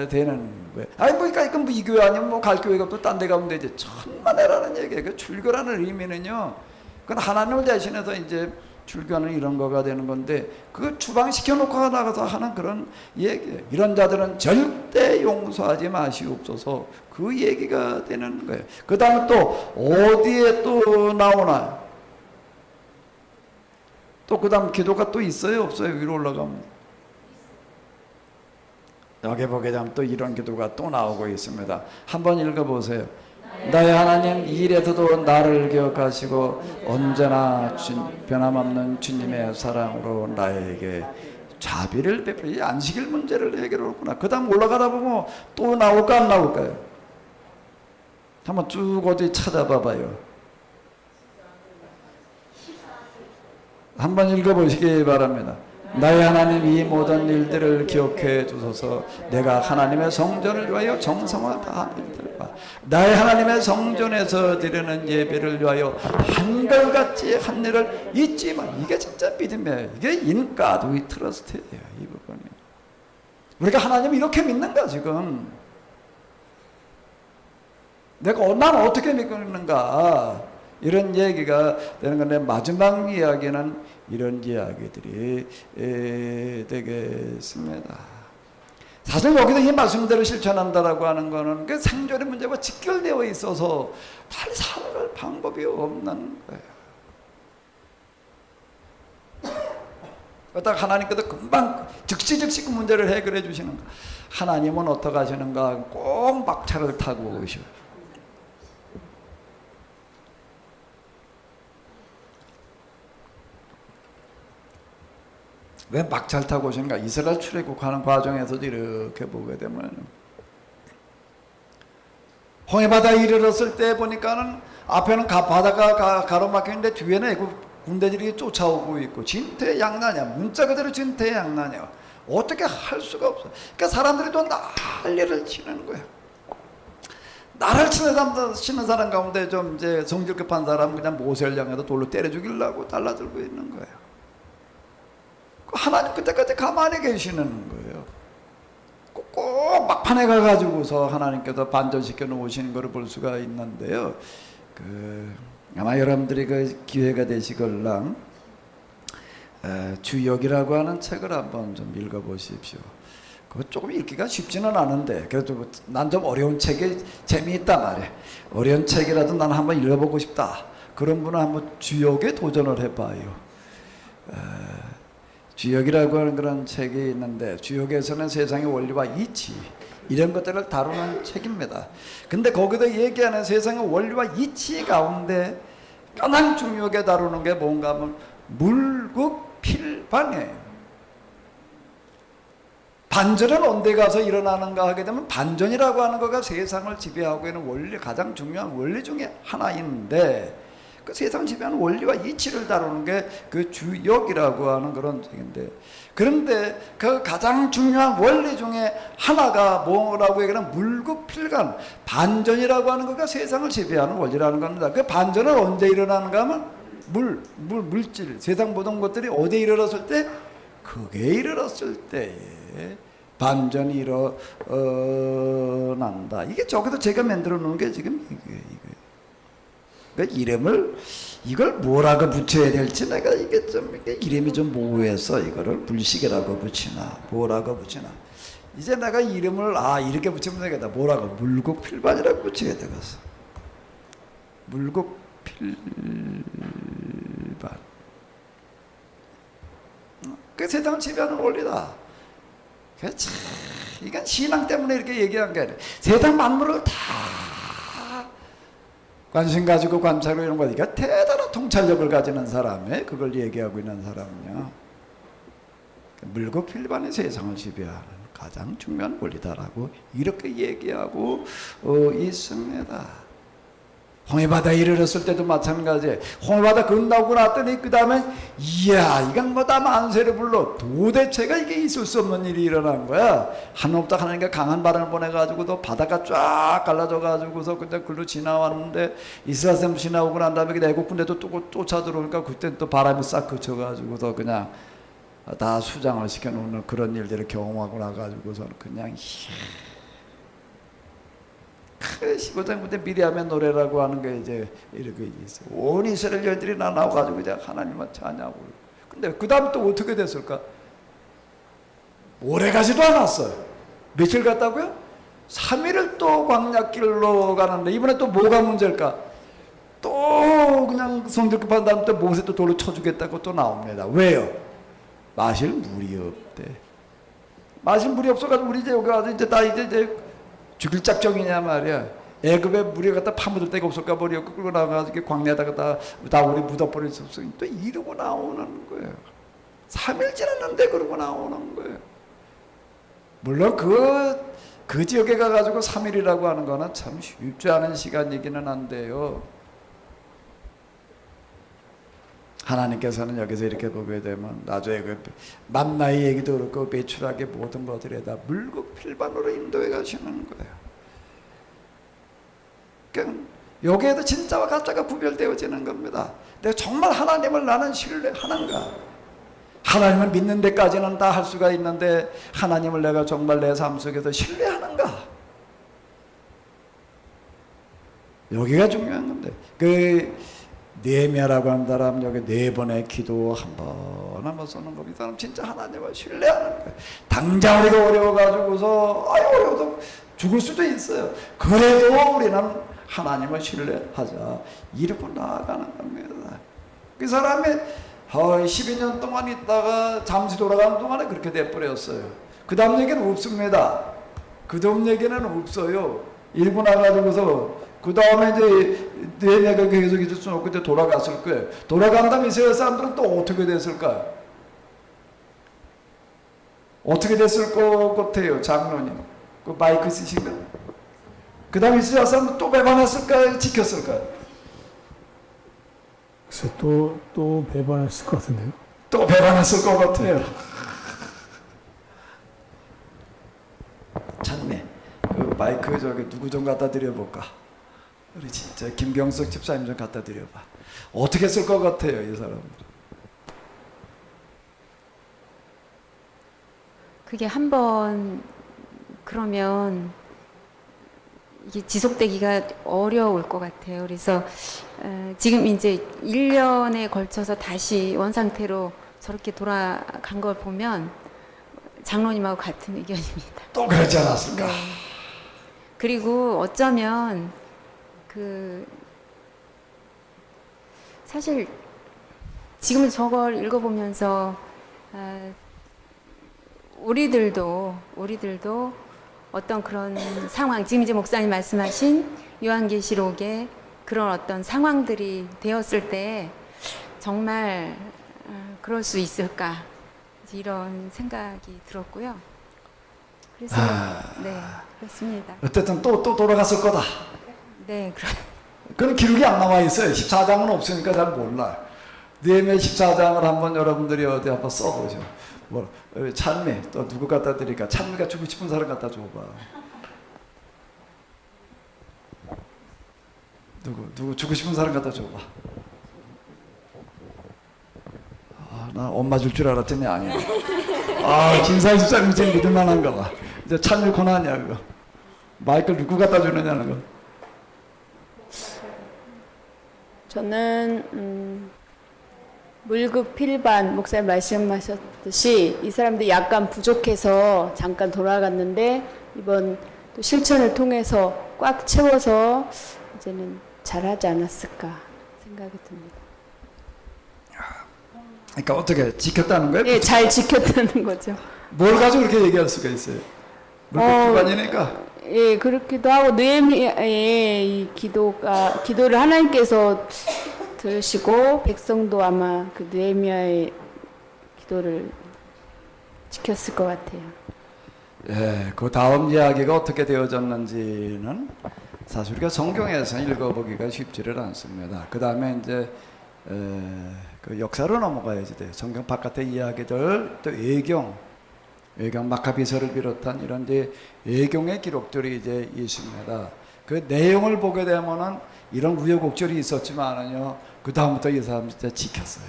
되는 거예요. 아니 그러니까 이건 이 교회 아니면 갈 교회가 또 딴 데 가면 되지. 천만에라는 얘기예요. 그 출교라는 의미는요, 그건 하나님을 대신해서 이제 출교하는 이런 거가 되는 건데, 그 추방시켜 놓고 나가서 하는 그런 얘기예요. 이런 자들은 절대 용서하지 마시옵소서. 그 얘기가 되는 거예요. 그 다음에 또 어디에 또 나오나요? 또 그 다음 기도가 또 있어요? 없어요? 위로 올라가면 여기 보게 되면 또 이런 기도가 또 나오고 있습니다. 한번 읽어보세요. 나의 하나님, 이 일에서도 나를 기억하시고 언제나 변함없는 주님의 사랑으로 나에게 자비를 베풀어. 안식일 문제를 해결하구나. 그 다음 올라가다 보면 또 나올까 안 나올까요? 한번 쭉 어디 찾아봐 봐요. 한번 읽어보시기 바랍니다. 나의 하나님, 이 모든 일들을 기억해 주소서. 내가 하나님의 성전을 위하여 정성을 다하는 일들과 나의 하나님의 성전에서 드리는 예배를 위하여 한결같이 한 일을 잊지 마. 이게 진짜 믿음이에요. 이게 인가도 이 트러스트예요. 이 부분이. 우리가 하나님을 이렇게 믿는가 지금? 난 어떻게 믿는가? 이런 얘기가 되는 건데, 마지막 이야기는 이런 이야기들이 되겠습니다. 사실 여기서 이 말씀대로 실천한다라고 하는 거는 그 생존의 문제와 직결되어 있어서 달리 살아갈 방법이 없는 거예요. 그렇다고 하나님께서 금방 즉시 그 문제를 해결해 주시는가? 하나님은 어떻게 하시는가? 꼭 막차를 타고 오셔요. 왜 막차를 타고 오시는가? 이스라엘 출애굽하는 과정에서도 이렇게 보게 되면 홍해바다에 이르렀을 때 보니까는 앞에는 바다가 가로막혀 있는데 뒤에는 애굽 군대들이 쫓아오고 있고 진퇴양난이야. 문자 그대로 진퇴양난이야. 어떻게 할 수가 없어. 그러니까 사람들이 또 난리를 치는 거야. 나를 치는 사람 가운데 좀 이제 성질 급한 사람 그냥 모세를 향해서 돌로 때려 죽이려고 달라들고 있는 거예요. 하나님 그때까지 가만히 계시는 거예요. 꼭 막판에 가가지고서 하나님께서 반전시켜 놓으시는 것을 볼 수가 있는데요. 아마 여러분들이 그 기회가 되시걸랑 주역이라고 하는 책을 한번 좀 읽어보십시오. 그거 조금 읽기가 쉽지는 않은데 그래도 난 좀 어려운 책이 재미있단 말이야. 어려운 책이라도 난 한번 읽어보고 싶다. 그런 분은 한번 주역에 도전을 해봐요. 주역이라고 하는 그런 책이 있는데 주역에서는 세상의 원리와 이치 이런 것들을 다루는 책입니다. 근데 거기서 얘기하는 세상의 원리와 이치 가운데 가장 중요하게 다루는 게 뭔가 하면 물극필반이에요. 반전은 언제 가서 일어나는가 하게 되면 반전이라고 하는 거가 세상을 지배하고 있는 원리, 가장 중요한 원리 중에 하나인데 그 세상 지배하는 원리와 이치를 다루는 게 그 주역이라고 하는 그런 책인데, 그런데 그 가장 중요한 원리 중에 하나가 뭐라고 얘기하면 물극필간, 반전이라고 하는 거가 세상을 지배하는 원리라는 겁니다. 그 반전은 언제 일어나는가 하면 물질, 세상 모든 것들이 어디에 이르렀을 때? 그게 이르렀을 때에 반전이 일어난다. 이게 저기도 제가 만들어 놓은 게 지금 이게. 그러니까 이름을 이걸 뭐라고 붙여야 될지 내가 이게 이름이 좀 모호해서 이거를 불식이라고 붙이나 뭐라고 붙이나 이제 내가 이름을 이렇게 붙이면 되겠다. 뭐라고 물극필반이라고 붙여야 되겠어. 물극필반. 그 세상을 지배하는 원리다. 이건 신앙 때문에 이렇게 얘기한 게 아니라 세상 만물을 다 관심 가지고 관찰하고 이런 거니까 대단한 통찰력을 가지는 사람이 그걸 얘기하고 있는 사람은요. 물극필반이 세상을 지배하는 가장 중요한 원리다라고 이렇게 얘기하고 있습니다. 홍해바다에 이르렀을 때도 마찬가지예요. 홍해바다 건너고 났더니 그 다음에 이야 이건 뭐 다 만세를 불러. 도대체가 이게 있을 수 없는 일이 일어난 거야. 하늘부터 하나님께 강한 바람을 보내가지고도 바다가 쫙 갈라져가지고서 그때 글로 지나왔는데 이스라엘 사람 지나오고 난 다음에 애국 군대도 또 쫓아 들어오니까 그때 또 바람이 싹 그쳐가지고서 그냥 다 수장을 시켜놓는 그런 일들을 경험하고 나가지고서는 그냥 15장 군대 미리암의 노래라고 하는 게 이제 이렇게 있어요. 온 이스라엘 여인들이 나와가지고 이제 하나님을 찬양하고. 근데 그 다음 또 어떻게 됐을까? 오래 가지도 않았어요. 며칠 갔다고요? 3일을 또 광야길로 가는데 이번에 또 뭐가 문제일까? 또 그냥 성질 급한 다음 또 모세 또 돌로 쳐주겠다고 또 나옵니다. 왜요? 마실 물이 없대. 마실 물이 없어가지고 우리 이제 여기 와서 이제 죽일 작정이냐 말이야. 애굽에 물이 갖다 파묻을 데가 없을까 버려 끌고 나가지고 광야에다가 다 우리 묻어버릴 수 없어. 또 이러고 나오는 거예요. 3일 지났는데 그러고 나오는 거예요. 물론 그 지역에 가가지고 3일이라고 하는 거는 참 쉽지 않은 시간이기는 한데요. 하나님께서는 여기서 이렇게 보게 되면 나중에 그 만나의 얘기도 그렇고 배출하게 모든 것들에다 물극필반으로 인도해 가시는 거예요. 그러니까 여기에도 진짜와 가짜가 구별되어지는 겁니다. 내가 정말 하나님을 나는 신뢰하는가? 하나님을 믿는 데까지는 다 할 수가 있는데 하나님을 내가 정말 내 삶 속에서 신뢰하는가? 여기가 중요한 건데 느헤미야라고 하는 사람 여기 4번의 기도 한번 쓰는 겁니다. 이 사람 진짜 하나님을 신뢰하는 거예요. 당장 우리가 어려워가지고서 어려워도 죽을 수도 있어요. 그래도 우리는 하나님을 신뢰하자 이러고 나아가는 겁니다. 그 사람이 12년 동안 있다가 잠시 돌아가는 동안에 그렇게 돼버렸어요. 그 다음 얘기는 없습니다. 그 다음 얘기는 없어요. 일고 나가지고서 그 다음에 이제 내가 계속 있을 수는 없고 그때 돌아갔을 거예요. 돌아간 다음에 이스라엘 사람들은 또 어떻게 됐을까요? 어떻게 됐을 것 같아요, 장로님? 그 마이크 쓰신가? 그 다음에 이스라엘 사람은 또 배반했을까요? 지켰을까요? 글쎄 또 배반했을 것 같은데요. 또 배반했을 것 같아요. 찬미, 그 마이크 저기 누구 좀 갖다 드려볼까? 우리 진짜 김경석 집사님 좀 갖다 드려봐. 어떻게 쓸 것 같아요, 이 사람? 그게 한번 그러면 이게 지속되기가 어려울 것 같아요. 그래서 지금 이제 1년에 걸쳐서 다시 원상태로 저렇게 돌아간 걸 보면 장로님하고 같은 의견입니다. 또 그러지 않았을까? 네. 그리고 어쩌면 사실 지금 저걸 읽어보면서 우리들도 어떤 그런 상황, 지금 이제 목사님 말씀하신 요한계시록에 그런 어떤 상황들이 되었을 때 정말 그럴 수 있을까 이런 생각이 들었고요. 그래서 네, 그렇습니다. 어쨌든 또 돌아갔을 거다. 네, 그런 기록이 안 나와 있어요. 14장은 없으니까 잘 몰라. 느헤미야 14장을 한번 여러분들이 어디 한번 써보죠. 뭐 찬미 또 누구 갖다 드릴까? 찬미가 주고 싶은 사람 갖다 줘봐. 누구 주고 싶은 사람 갖다 줘봐. 나 엄마 줄 줄 알았더니 아니야. 진사희 집사님 제일 믿을만한가 봐. 이제 찬미 고난이야 그거. 마이크를 누구 갖다 주느냐는 거. 저는 물급 필반 목사님 말씀하셨듯이 이 사람들이 약간 부족해서 잠깐 돌아갔는데 이번 또 실천을 통해서 꽉 채워서 이제는 잘하지 않았을까 생각이 듭니다. 그러니까 어떻게 지켰다는 거예요? 예, 잘 지켰다는 거죠. 뭘 가지고 그렇게 얘기할 수가 있어요? 물급 필반이니까. 예, 그렇기도 하고 느헤미야의 이 기도를 하나님께서 들으시고 백성도 아마 그 느헤미야의 기도를 지켰을 것 같아요. 예, 그 다음 이야기가 어떻게 되어졌는지는 사실 우리가 성경에서 읽어보기가 쉽지를 않습니다. 그 다음에 이제 그 역사로 넘어가야지 돼요. 성경 바깥의 이야기들, 또 외경 마카비서를 비롯한 이런 이제 외경의 기록들이 이제 있습니다. 그 내용을 보게 되면은 이런 우여곡절이 있었지만은요, 그 다음부터 이 사람 진짜 지켰어요.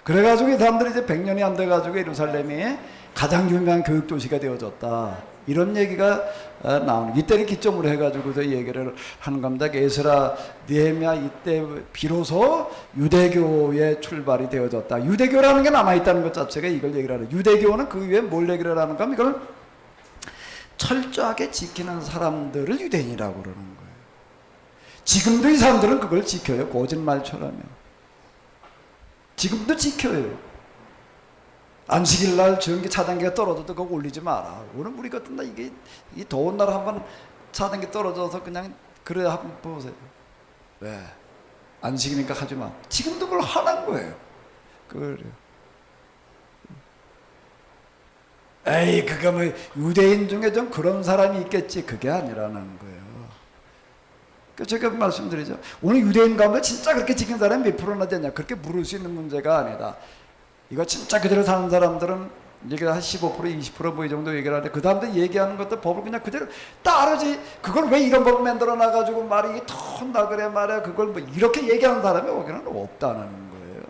그래가지고 이 사람들이 이제 100년이 안 돼가지고 예루살렘이 가장 유명한 교육 도시가 되어졌다. 이런 얘기가 나오는, 이때를 기점으로 해가지고서 얘기를 하는 겁니다. 에스라, 느헤미야 이때 비로소 유대교의 출발이 되어졌다. 유대교라는 게 남아있다는 것 자체가 이걸 얘기를 하는. 유대교는 그 위에 뭘 얘기를 하는가 하면 이걸 철저하게 지키는 사람들을 유대인이라고 그러는 거예요. 지금도 이 사람들은 그걸 지켜요. 거짓말처럼요. 지금도 지켜요. 안식일 날 전기 차단기가 떨어져도 그거 올리지 마라. 오늘 우리 같은 날 이게 이 더운 날 한번 차단기 떨어져서 그냥 그래 한번 보세요. 왜? 안식이니까 하지 마. 지금도 그걸 하는 거예요. 그래요. 에이, 그거 뭐 유대인 중에 좀 그런 사람이 있겠지. 그게 아니라는 거예요. 제가 말씀드리죠. 오늘 유대인 가운데 진짜 그렇게 지킨 사람이 몇 프로나 되냐? 그렇게 물을 수 있는 문제가 아니다. 이거 진짜 그대로 사는 사람들은 이게 한 15%, 20% 뭐 이 정도 얘기를 하는데, 그 다음에 얘기하는 것도 법을 그냥 그대로 따르지. 그걸 왜 이런 법을 만들어 놔가지고 말이 턴다 그래 말이야. 그걸 뭐 이렇게 얘기하는 사람이 거기는 없다는 거예요.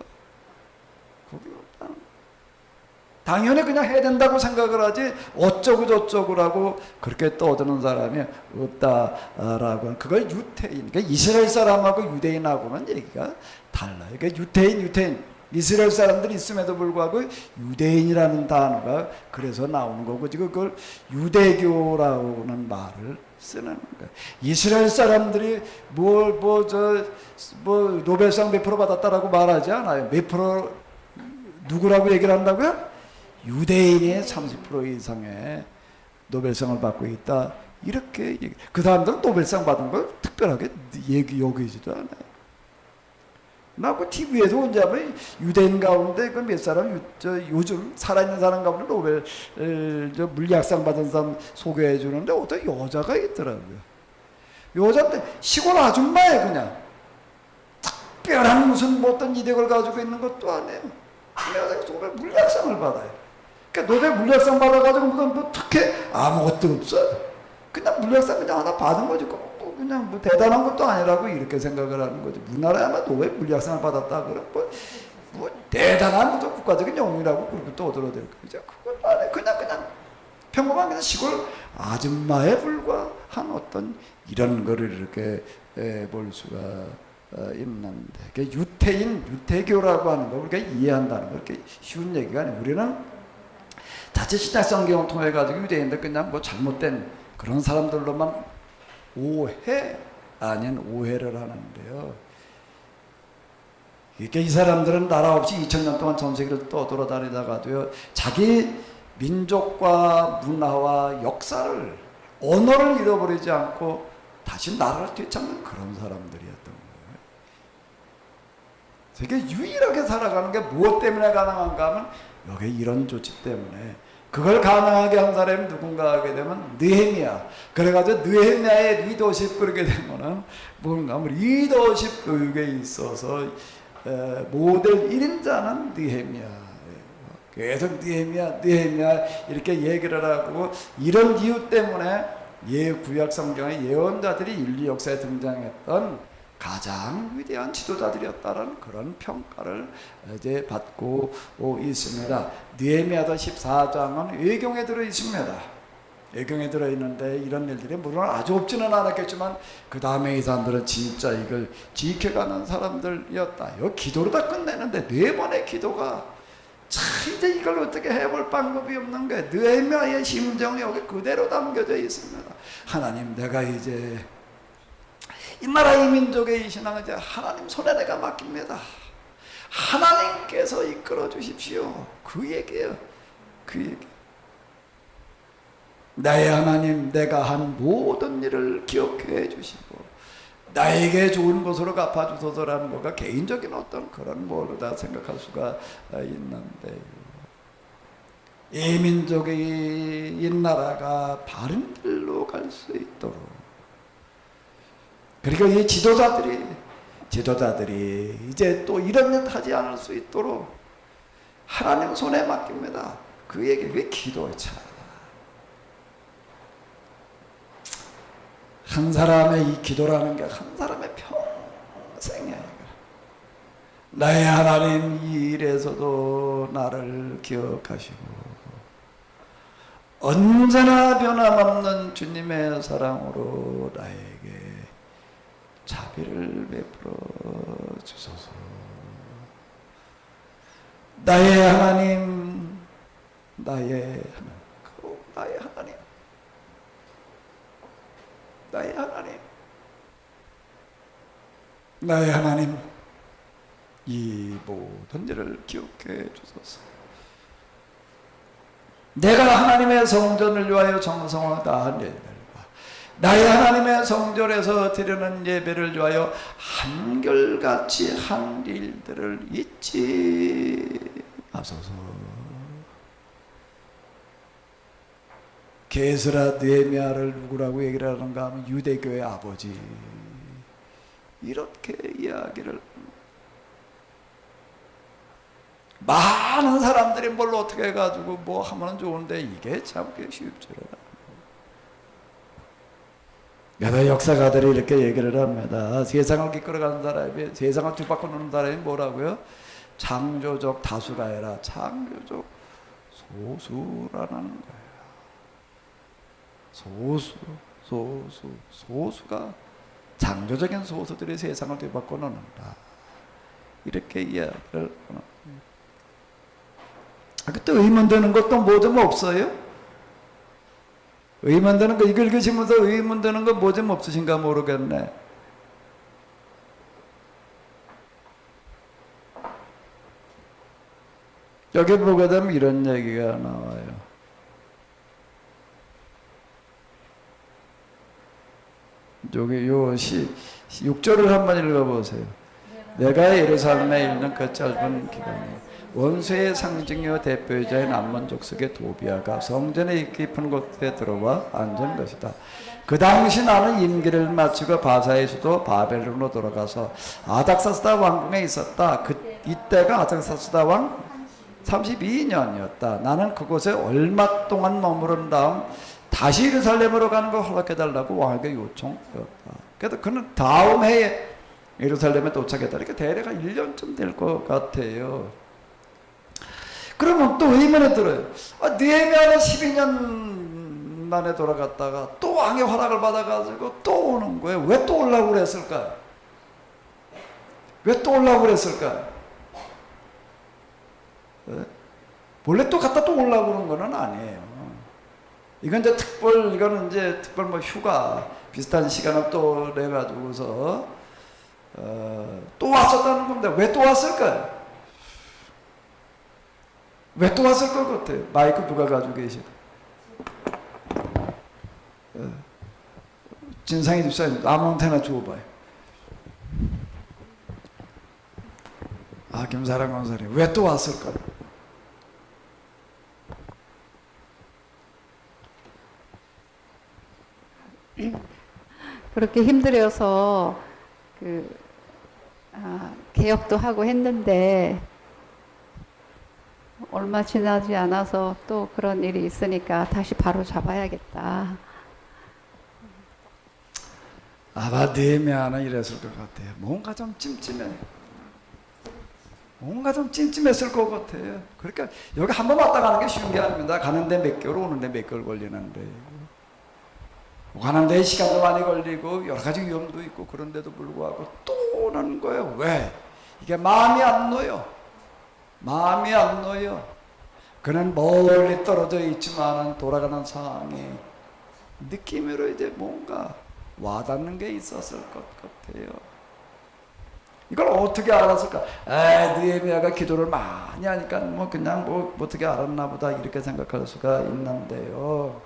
거기 없다는 거예요. 당연히 그냥 해야 된다고 생각을 하지 어쩌고 저쩌고라고 그렇게 떠드는 사람이 없다라고. 그걸 유태인, 그러니까 이스라엘 사람하고 유대인하고는 얘기가 달라요. 그러니까 유태인 이스라엘 사람들이 있음에도 불구하고 유대인이라는 단어가 그래서 나오는 거고, 지금 그걸 유대교라고는 말을 쓰는 거예요. 이스라엘 사람들이 노벨상 몇 프로 받았다라고 말하지 않아요. 몇 프로 누구라고 얘기를 한다고요? 유대인이 30% 이상의 노벨상을 받고 있다. 이렇게 그 사람들은 노벨상 받은 걸 특별하게 여기지도 않아요. 나 그 TV에서 언제 하면 유대인 가운데 그 몇 사람 요즘 살아있는 사람 가운데 노벨 물리학상 받은 사람 소개해 주는데 어떤 여자가 있더라고요. 여자인데 시골 아줌마예요. 그냥 특별한 무슨 뭐 어떤 이력을 가지고 있는 것도 아니에요. 노벨 물리학상을 받아요. 그러니까 노벨 물리학상 받아가지고 뭐 특히 아무것도 없어요. 그냥 물리학상 그냥 하나 받은 거지. 그냥 뭐 대단한 것도 아니라고 이렇게 생각을 하는 거지. 우리나라에 노벨 물리학상을 받았다 그러면 뭐 대단한 국가적인 영웅이라고 그렇게 떠들어댈 거죠. 그건 아니에요. 그냥 평범한 그냥 시골 아줌마에 불과한 어떤 이런 거를 이렇게 볼 수가 있는데, 유태교라고 하는 거 우리가 이해한다는 거 그렇게 쉬운 얘기가 아니에요. 우리는 자칫 신약 성경을 통해 가지고 유대인들 그냥 뭐 잘못된 그런 사람들로만 오해 아닌 오해를 하는데요. 이게 이 사람들은 나라 없이 2000년 동안 전 세계를 떠돌아다니다가도요, 자기 민족과 문화와 역사를, 언어를 잃어버리지 않고 다시 나라를 되찾는 그런 사람들이었던 거예요. 세계 유일하게 살아가는 게 무엇 때문에 가능한가 하면 여기 이런 조치 때문에. 그걸 가능하게 한 사람이 누군가 하게 되면 느헤미야. 그래가지고 느헤미야의 리더십 그렇게 되면은 뭔가 하면 리더십 교육에 있어서 모델 1인자는 느헤미야. 계속 느헤미야 이렇게 얘기를 하고, 이런 이유 때문에 구약 성경의 예언자들이 인류 역사에 등장했던 가장 위대한 지도자들이었다는 그런 평가를 이제 받고 있습니다. 느헤미야서 14장은 외경에 들어 있습니다. 외경에 들어 있는데 이런 일들이 물론 아주 없지는 않았겠지만 그 다음에 이 사람들은 진짜 이걸 지켜가는 사람들이었다. 이거 기도로 다 끝내는데 4번의 기도가 참 이제 이걸 어떻게 해볼 방법이 없는 거예요. 느헤미야의 심정이 여기 그대로 담겨져 있습니다. 하나님, 내가 이제 이 나라 이 민족의 이 신앙을 이제 하나님 손에 내가 맡깁니다. 하나님께서 이끌어 주십시오. 그 얘기예요. 그 얘기. 나의 하나님, 내가 한 모든 일을 기억해 주시고 나에게 좋은 것으로 갚아주소서라는 거가 개인적인 어떤 그런 뭐다 생각할 수가 있는데, 이 민족이, 이 나라가 바른 길로 갈 수 있도록, 그리고 이 지도자들이 이제 또 이런 일 하지 않을 수 있도록 하나님 손에 맡깁니다. 그 얘기, 왜 기도의 차이다. 한 사람의 이 기도라는 게 한 사람의 평생이야. 나의 하나님, 이 일에서도 나를 기억하시고 언제나 변함없는 주님의 사랑으로 나에게 자비를 베풀어 주소서. 나의 하나님, 나의 하나님, 나의 하나님, 이 모든 일을 기억해 주소서. 내가 하나님의 성전을 위하여 정성을 다한 일들과 나의 하나님의 성전에서 드리는 예배를 위하여 한결같이 한 일들을 잊지 마소서. 게스라 느헤미야를 누구라고 얘기를 하는가 하면 유대교의 아버지, 이렇게 이야기를. 많은 사람들이 뭘 어떻게 해가지고 뭐 하면 좋은데 이게 참 쉽지를 않아요. 그래서 역사가들이 이렇게 얘기를 합니다. 세상을 이끌어가는 사람이, 세상을 뒤바꿔 놓는 사람이 뭐라고요? 창조적 다수가 아니라 창조적 소수라는 거예요. 소수가, 창조적인 소수들이 세상을 뒤바꿔 놓는다. 이렇게 이야기를 합니다. 그때 의문 드는 것도 뭐 좀 없어요? 의문 드는 거, 이걸 읽으시면서 의문 드는 거 뭐 좀 없으신가 모르겠네. 여기 보게 되면 이런 얘기가 나와요. 여기 요 6절을 한번 읽어보세요. 내가 예루살렘에 있는 그 짧은 기간에 원수의 상징이요 대표자인 암몬족 속의 도비아가 성전의 깊은 곳에 들어와 앉은 것이다. 그 당시 나는 임기를 마치고 바사의 수도 바벨론으로 돌아가서 아닥사스다 왕궁에 있었다. 이때가 아닥사스다 왕 32년이었다. 나는 그곳에 얼마 동안 머무른 다음 다시 예루살렘으로 가는 걸 허락해달라고 왕에게 요청했다. 그래서 그는 다음 해에 예루살렘에 도착했다. 이렇게 대략 1년쯤 될 것 같아요. 그러면 또 의문이 들어요. 느헤미야는 12년 만에 돌아갔다가 또 왕의 허락을 받아가지고 또 오는 거예요. 왜 또 오려고 그랬을까요? 왜 또 오려고 그랬을까요? 원래 또 갔다 또 오려고 그런 거는 아니에요. 이건 이제 이거는 이제 특별 뭐 휴가 비슷한 시간을 또 내가지고서 또 왔었다는 겁니다. 왜 또 왔을까요? 왜 또 왔을 것 같아요? 마이크 누가 가지고 계시나? 진상희 집사님 아무한테나 주워봐요. 김사랑 권사님 왜 또 왔을까요? 그렇게 힘들어서 개혁도 하고 했는데 얼마 지나지 않아서 또 그런 일이 있으니까 다시 바로 잡아야겠다. 아마 느헤미야는 이랬을 것 같아요. 뭔가 좀 찜찜해. 뭔가 좀 찜찜했을 것 같아요. 그러니까 여기 한 번 왔다 가는 게 쉬운 게 아닙니다. 가는데 몇 개월, 오는데 몇 개월 걸리는데. 가는데 시간도 많이 걸리고 여러 가지 위험도 있고 그런데도 불구하고 또 오는 거예요. 왜? 이게 마음이 안 놓여. 마음이 안 놓여. 그는 멀리 떨어져 있지만 돌아가는 상황이 느낌으로 이제 뭔가 와닿는 게 있었을 것 같아요. 이걸 어떻게 알았을까? 느헤미야가 기도를 많이 하니까 뭐 그냥 뭐 어떻게 알았나 보다 이렇게 생각할 수가 있는데요.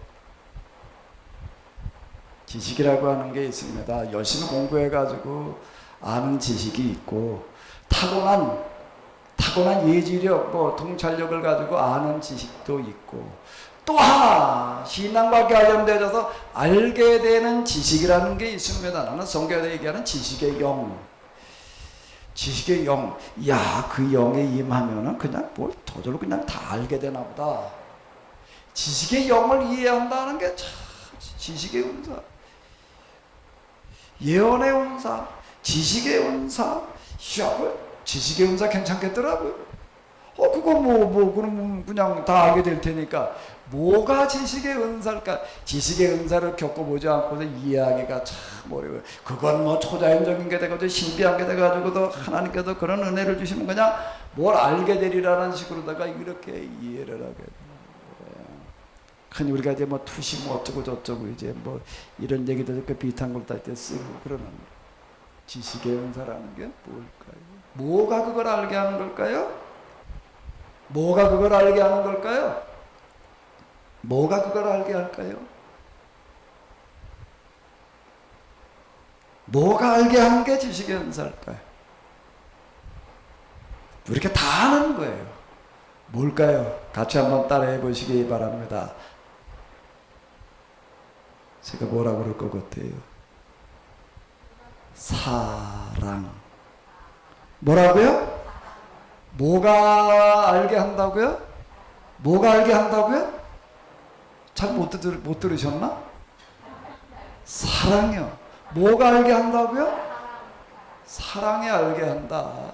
지식이라고 하는 게 있습니다. 열심히 공부해가지고 아는 지식이 있고 타고난 예지력, 통찰력을 가지고 아는 지식도 있고 또 하나 신앙과 관련되어서 알게 되는 지식이라는 게 있습니다. 나는 성경에 얘기하는 지식의 영. 지식의 영. 그 영에 임하면은 그냥 뭘 저절로 그냥 다 알게 되나 보다. 지식의 영을 이해한다는 게 참 지식의 은사. 예언의 은사, 지식의 은사, 지식의 은사 괜찮겠더라고요. 그거 그럼 그냥 다 알게 될 테니까. 뭐가 지식의 은사일까? 지식의 은사를 겪어보지 않고서 이해하기가 참 어려워요. 그건 초자연적인 게 되고 신비한 게 돼가지고도 하나님께서 그런 은혜를 주시면 그냥 뭘 알게 되리라는 식으로다가 이렇게 이해를 하게 돼요. 흔히 우리가 이제 투시 어쩌고 저쩌고 이제 이런 얘기도 이렇게 비슷한 걸 다 쓰고 그러는 지식의 은사라는 게 뭘까요? 뭐가 그걸 알게 하는 걸까요? 뭐가 그걸 알게 하는 걸까요? 뭐가 그걸 알게 할까요? 뭐가 알게 하는 게 지식의 은사일까요? 이렇게 다 아는 거예요. 뭘까요? 같이 한번 따라해 보시기 바랍니다. 제가 뭐라고 그럴 것 같아요? 사랑. 뭐라고요? 뭐가 알게 한다고요? 뭐가 알게 한다고요? 잘 못 들으셨나? 사랑이요. 뭐가 알게 한다고요? 사랑이 알게 한다.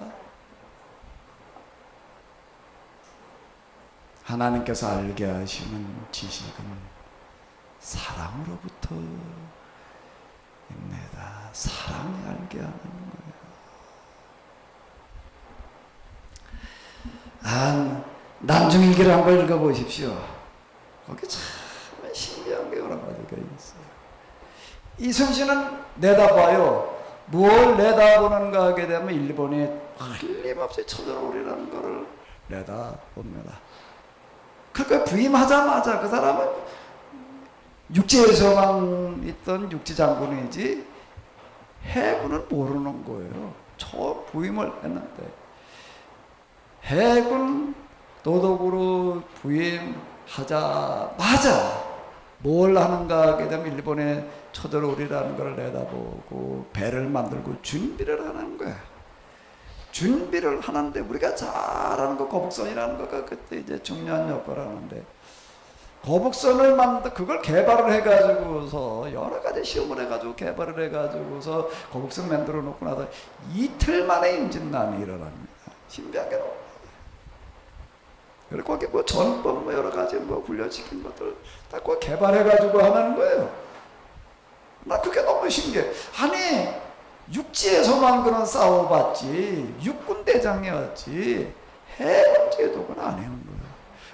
하나님께서 알게 하시는 지식은 사랑으로부터 입니다. 사랑이 알게 하는 거예요. 난중일기를 한번 읽어보십시오. 거기 참 신기한 게 여러 가지가 있어요. 이순신은 내다봐요. 뭘 내다보는가 하게 되면 일본이 틀림없이 쳐들어오리라는 것을 내다봅니다. 그러니까 부임하자마자 그 사람은 육지에서만 있던 육지장군이지 해군은 모르는 거예요. 처음 부임을 했는데 해군 도독으로 부임하자마자 뭘 하는가 하게 되면 일본의 쳐들어오리라는 걸 내다보고 배를 만들고 준비를 하는 거야. 준비를 하는데 우리가 잘 아는 거 거북선이라는 거가 그때 이제 중요한 역할을 하는데, 거북선을 그걸 개발을 해가지고서 여러 가지 시험을 해가지고 개발을 해가지고서 거북선 만들어 놓고 나서 이틀 만에 임진난이 일어납니다. 신비하게도. 그리고 거기 뭐 전법 뭐 여러 가지 뭐 훈련시킨 것들 다 그거 개발해가지고 하는 거예요. 나 그게 너무 신기해. 아니 육지에서만 그런 싸워봤지 육군 대장이었지 해군 제독은 안 해온 거예요.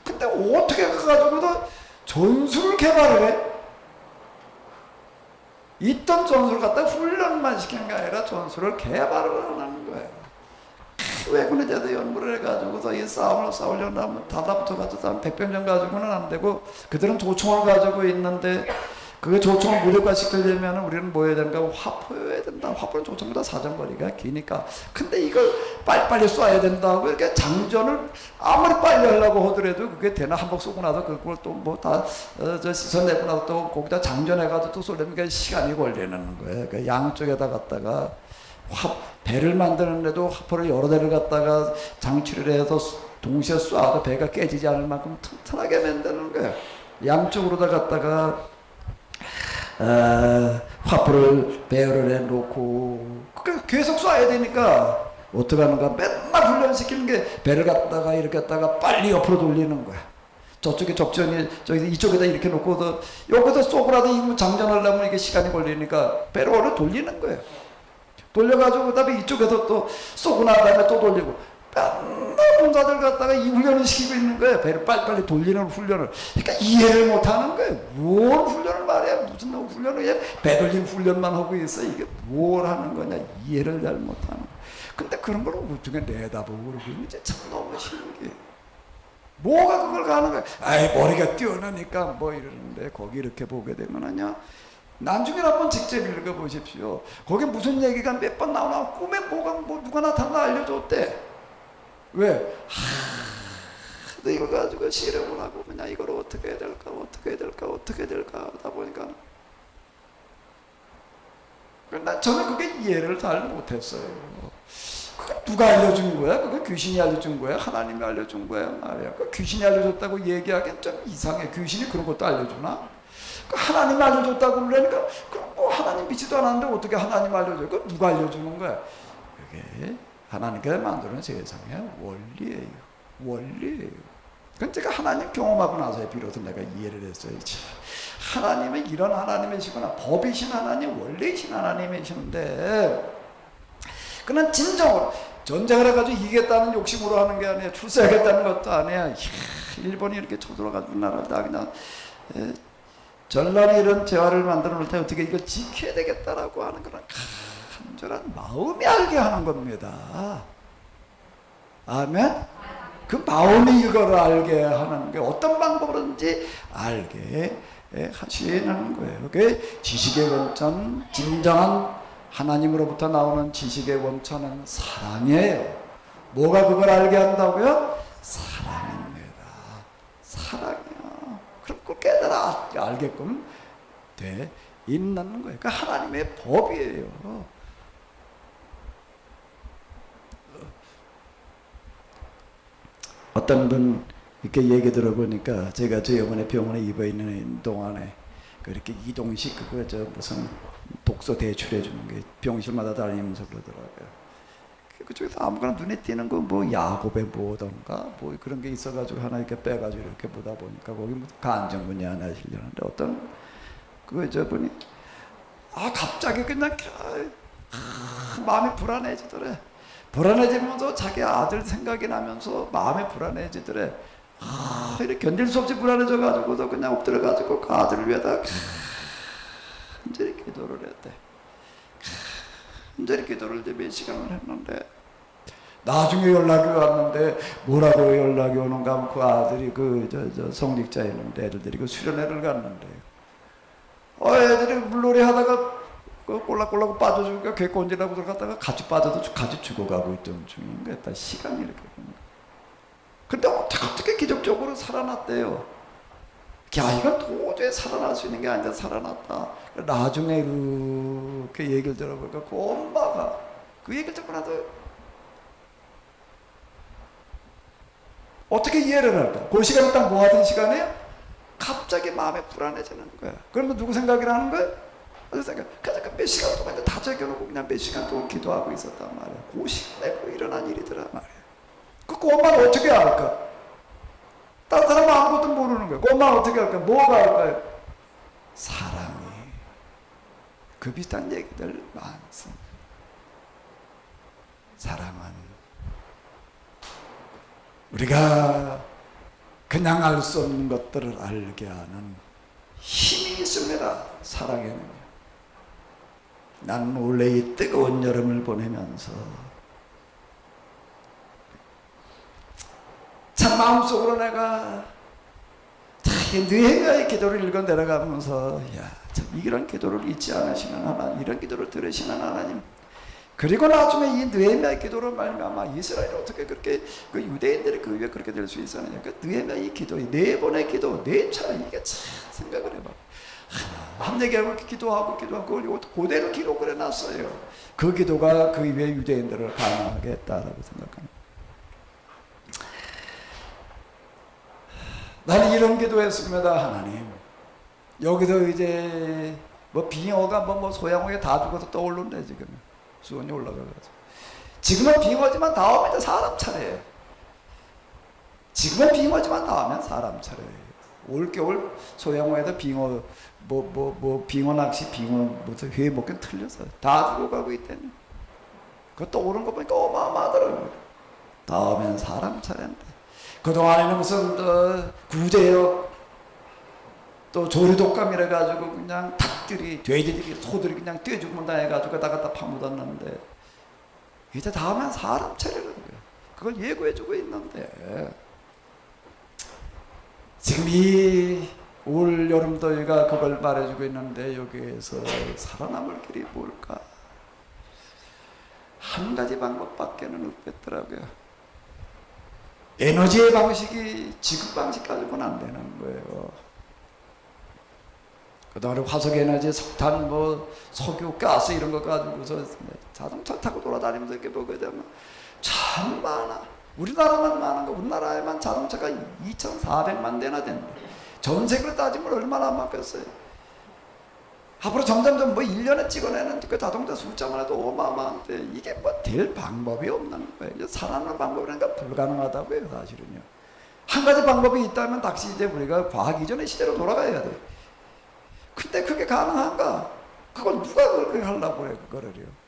근데 어떻게 가가지고도 전술을 개발을 해? 있던 전술을 갖다 훈련만 시킨 게 아니라 전술을 개발을 하는 거예요. 왜군에 대해서 연구를 해가지고서 이 싸움을 싸우려고 하면 다다부터 가지고 한 100병정 가지고는 안 되고, 그들은 조총을 가지고 있는데 그 조총을 무력화시키려면 우리는 뭐 해야 되는가? 화포여야 된다. 화포는 조총보다 사정거리가 기니까. 근데 이걸 빨리빨리 쏴야 된다고 이렇게 장전을 아무리 빨리 하려고 하더라도 그게 되나? 한번 쏘고 나서 그걸 또 뭐 다 시선 내고 나서 또 거기다 장전해가지고 또 쏘려면 시간이 걸리는 거예요. 그 양쪽에다 갖다가 배를 만드는데도 화포를 여러 대를 갖다가 장치를 해서 동시에 쏴도 배가 깨지지 않을 만큼 튼튼하게 만드는 거예요. 양쪽으로다 갖다가 화포를 배열을 해놓고 계속 쏴야 되니까 어떻게 하는가? 맨날 훈련시키는 게 배를 갖다가 이렇게 갖다가 빨리 옆으로 돌리는 거야. 저쪽에 적전이 저기 이쪽에다 이렇게 놓고 여기서 쏘고라도 장전하려면 이게 시간이 걸리니까 배를 오래 돌리는 거예요. 돌려가지고 그다음에 이쪽에서 또 쏘고 난 다음에 또 돌리고 맨날 군사들 갖다가 이 훈련을 시키고 있는 거예요. 배를 빨리빨리 돌리는 훈련을. 그러니까 이해를 못하는 거예요. 뭘 훈련을 말이야. 무슨 훈련을 해. 배 돌림 훈련만 하고 있어. 이게 뭘 하는 거냐. 이해를 잘 못하는 거예요. 근데 그런 걸 어떻게 내다보고 그러고 이제 참 너무 신기해. 뭐가 그걸 가는 거야. 아이 머리가 뛰어나니까 뭐 이러는데 거기 이렇게 보게 되면 아냐. 나중에 한번 직접 읽어보십시오. 거기 무슨 얘기가 몇 번 나오나 꿈에 뭐가 뭐 누가 나타나 알려줬대. 왜? 너 이거 가지고 실험을 하고 그냥 이걸 어떻게 해야 될까 어떻게 해야 될까 어떻게 해야 될까 하다 보니까 저는 그게 이해를 잘 못했어요. 그게 누가 알려준 거야? 그게 귀신이 알려준 거야? 하나님이 알려준 거야? 말이야. 그 귀신이 알려줬다고 얘기하기엔 좀 이상해. 귀신이 그런 것도 알려주나? 하나님 알려줬다고 그러니까 그럼 뭐 하나님 믿지도 않았는데 어떻게 하나님 알려줘요? 그 누가 알려주는 거야? 그게 하나님께서 만드는 세상의 원리예요. 원리예요. 그건 제가 하나님 경험하고 나서에 비로소 내가 이해를 했어요. 하나님은 이런 하나님이시구나. 법이신 하나님, 원리이신 하나님이시는데 그는 진정으로 전쟁을 해가지고 이기겠다는 욕심으로 하는 게 아니에요. 출세하겠다는 것도 아니에요. 일본이 이렇게 쳐들어가지고 나라를 다 그냥 전란에 이런 재화를 만들어 놓을 때 어떻게 이걸 지켜야 되겠다라고 하는 그런 간절한 마음이 알게 하는 겁니다. 아멘? 그 마음이 이걸 알게 하는 게 어떤 방법으로든지 알게 하시는 거예요. 그게 지식의 원천, 진정한 하나님으로부터 나오는 지식의 원천은 사랑이에요. 뭐가 그걸 알게 한다고요? 사랑입니다. 사랑이요. 그럼 그 깨달아 알게끔 돼 있는 거예요. 그 하나님의 법이에요. 어떤 분 이렇게 얘기 들어보니까 제가 저 이번에 병원에 입어 있는 동안에 그렇게 이동식 그거 저 무슨 독소 대출해 주는 게 병실마다 다니면서 그러더라고요. 그쪽에서 아무거나 눈에 띄는 거 뭐 야곱의 뭐던가 뭐 그런 게 있어가지고 하나 이렇게 빼가지고 이렇게 보다 보니까 거기 무슨 간증문이 하나 실렸는데 어떤 그 저분이 갑자기 그냥 마음이 불안해지더래. 불안해지면서 자기 아들 생각이 나면서 마음이 불안해지더래. 이렇게 견딜 수 없이 불안해져가지고도 그냥 엎드려가지고 그 아들을 위해다 간절히 기도를 했대. 간절히 기도를 이제 몇 시간을 했는데 나중에 연락이 왔는데 뭐라고 연락이 오는가 하면 그 아들이 저 성직자였는데 애들이 그 수련회를 갔는데 애들이 물놀이 하다가 그 꼴락꼴락 빠져주니까 개 건지라고 들어갔다가 같이 빠져도 같이 죽어가고 있던 중인 거야. 시간이 이렇게 보니까 어떻게 기적적으로 살아났대요. 야, 이건 도저히 살아날 수 있는 게 아닌데 살아났다. 나중에 이렇게 얘기를 들어보니까 그 엄마가 그 얘기를 듣고 나서 어떻게 이해를 할까? 그 시간에 딱 뭐 하던 시간에 갑자기 마음에 불안해지는 거야. 그러면 누구 생각을 하는 거야? 어느 생각? 그냥 몇 시간 동안 다 적여놓고 그냥 몇 시간 동안 기도하고 있었단 말이야. 그 시간에 그 일어난 일이더란 말이야. 그 엄마는 어떻게 알까? 다른 사람은 아무것도 모르는 거야. 그 엄마는 어떻게 할까? 뭐가 할까요? 사랑이. 그 비슷한 얘기들 많습니다. 사랑은 우리가 그냥 알 수 없는 것들을 알게 하는 힘이 있습니다. 사랑에는. 나는 원래 이 뜨거운 여름을 보내면서 참 마음속으로 내가 느헤미야의 기도를 읽어 내려가면서 야, 참 이런 기도를 잊지 않으시는 하나님, 이런 기도를 들으시는 하나님. 그리고 나중에 이 느헤미야의 기도로 말미암아 이스라엘이 어떻게 그렇게 그 유대인들이 그 위에 그렇게 될 수 있었느냐. 그 느헤미야의 기도, 네 번의 기도, 네 차례 이게 참 생각을 해봐. 한 얘기하고 기도하고 그대로 기록을 해놨어요. 그 기도가 그 위에 유대인들을 강하게 했다라고 생각합니다. 나는 이런 기도했습니다. 하나님, 여기서 이제 뭐 빙어가 뭐 소양호에 다 죽어서 떠오르는데 지금 수온이 올라가가지고 지금은 빙어지만 다음에 이제 사람 차례예요. 지금은 빙어지만 다음엔 사람 차례예요. 올겨울 소양호에다 빙어 빙어 낚시 빙어 무슨 회 먹긴 틀렸어요. 다 죽어가고 있다니. 그거 떠오른 거 보니까 어마어마하더라고요. 다음엔 사람 차례인데 그동안에는 무슨 구제역 또 조류독감이라 가지고 그냥 닭들이 돼지들이 소들이 그냥 떼죽는다 해가지고 다 갖다 파묻었는데 이제 다음엔 사람 차례라는 거예요. 그걸 예고해주고 있는데 지금 이 올 여름 더위가 그걸 말해주고 있는데 여기에서 살아남을 길이 뭘까? 한 가지 방법밖에는 없겠더라고요. 에너지의 방식이 지구 방식 가지고는 안 되는 거예요. 그동안에 화석 에너지, 석탄, 석유, 가스 이런 거 가지고서 자동차 타고 돌아다니면서 이렇게 보게 되면 참 많아. 우리나라만 많은 거, 우리나라에만 자동차가 2,400만 대나 된다. 전 세계로 따지면 얼마나 안 바뀌었어요. 앞으로 점점점 1년에 찍어내는 그 자동차 숫자만 해도 어마어마한데 이게 될 방법이 없는 거예요. 살아남는 방법이라니까 불가능하다고요, 사실은요. 한 가지 방법이 있다면 다시 이제 우리가 과학 이전의 시대로 돌아가야 돼. 근데 그게 가능한가? 그걸 누가 그렇게 하려고 해요, 그거를요.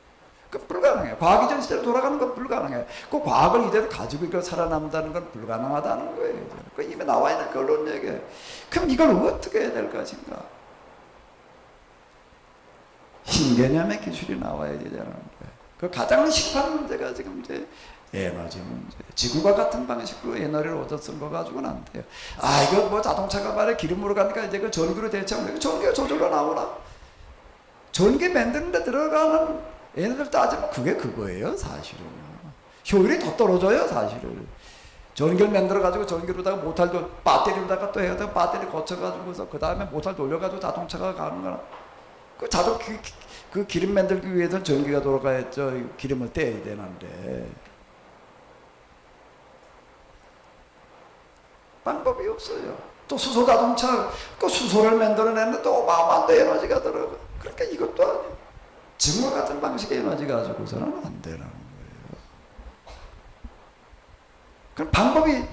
그 불가능해요. 과학 이전 시대로 돌아가는 건 불가능해요. 그 과학을 이대로 가지고 이걸 살아남는다는 건 불가능하다는 거예요. 그 이미 나와 있는 결론 얘기예요. 그럼 이걸 어떻게 해야 될 것인가? 신개념의 기술이 나와야 되잖아요. 그 가장 심한 문제가 지금 이제 에너지 문제. 지구가 같은 방식으로 에너지를 얻어 쓴 거 가지고는 안 돼요. 이거 자동차가 말해 기름으로 가니까 이제 그 전기로 대체하면 전기가 저절로 나오나? 전기 만드는 데 들어가는 에너지를 따지면 그게 그거예요, 사실은요. 효율이 더 떨어져요, 사실은. 전기를 만들어가지고 전기로다가 모터를 배터리로다가 또 해야 되고 배터리 거쳐가지고서 그 다음에 모터를 돌려가지고 자동차가 가는 거나. 그 기름 만들기 위해서 전기가 돌아가야죠. 기름을 떼야 되는데. 방법이 없어요. 또 수소 자동차, 그 수소를 만들어내는데 또 어마어마한 에너지가 들어가. 그러니까 이것도 아니에요. 지금과 같은 방식의 에너지 가지고서는 안 되는 거예요. 그럼 방법이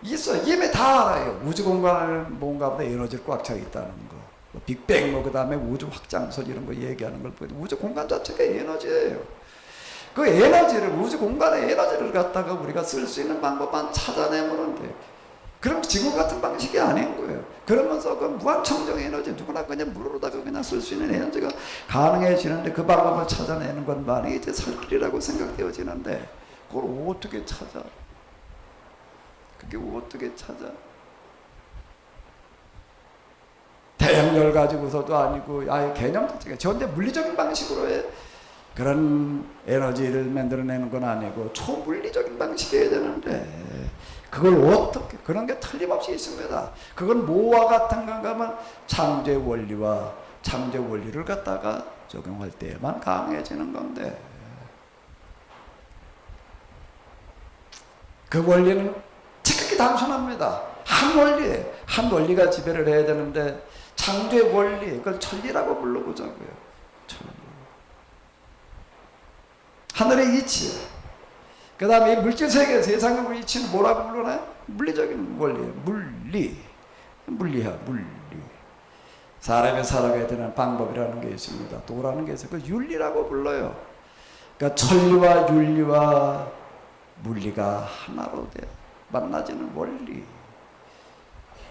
있어요. 이미 다 알아요. 우주 공간은 뭔가 보다 에너지를 꽉 차 있다는 거. 빅뱅 그 다음에 우주 확장설 이런 거 얘기하는 걸 보면 우주 공간 자체가 에너지예요. 그 에너지를 우주 공간의 에너지를 갖다가 우리가 쓸 수 있는 방법만 찾아내면 돼. 그럼 지구 같은 방식이 아닌 거예요. 그러면서 그 무한청정 에너지 누구나 그냥 물로다가 그냥 쓸 수 있는 에너지가 가능해지는데 그 방법을 찾아내는 것만이 이제 살 길이라고 생각되어지는데 그걸 어떻게 찾아? 그게 어떻게 찾아? 태양열 가지고서도 아니고 개념 자체가 전대 물리적인 방식으로 해. 그런 에너지를 만들어내는 건 아니고 초물리적인 방식이 해야 되는데 그걸 어떻게, 그런 게 틀림없이 있습니다. 그건 뭐와 같은 건가 하면 창조의 원리를 갖다가 적용할 때에만 강해지는 건데, 그 원리는 지극히 단순합니다. 한 원리가 지배를 해야 되는데, 창조의 원리, 그걸 천리라고 불러보자고요. 천리. 하늘의 이치, 그 다음에 물질세계, 세상의 이치는 뭐라고 불러나요? 물리적인 원리예요. 물리야, 물리. 사람이 살아가야 되는 방법이라는 게 있습니다. 도라는 게 있어요. 그 윤리라고 불러요. 그러니까 천리와 윤리와 물리가 하나로 돼 만나지는 원리.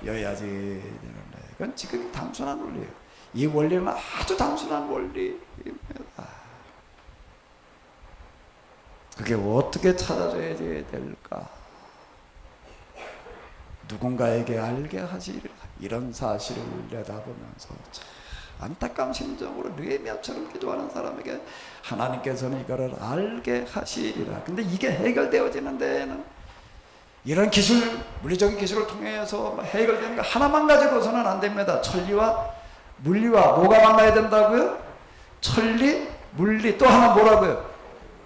여야지 되는데, 그건 지극히 단순한 원리예요. 이 원리는 아주 단순한 원리입니다. 그게 어떻게 찾아져야 될까? 누군가에게 알게 하시리라. 이런 사실을 내다보면서 참 안타까운 심정으로 느헤미야처럼 기도하는 사람에게 하나님께서는 이거를 알게 하시리라. 근데 이게 해결되어지는 데에는 이런 기술, 물리적인 기술을 통해서 해결되는 거 하나만 가지고서는 안 됩니다. 천리와 물리와 뭐가 만나야 된다고요? 천리, 물리, 또 하나 뭐라고요?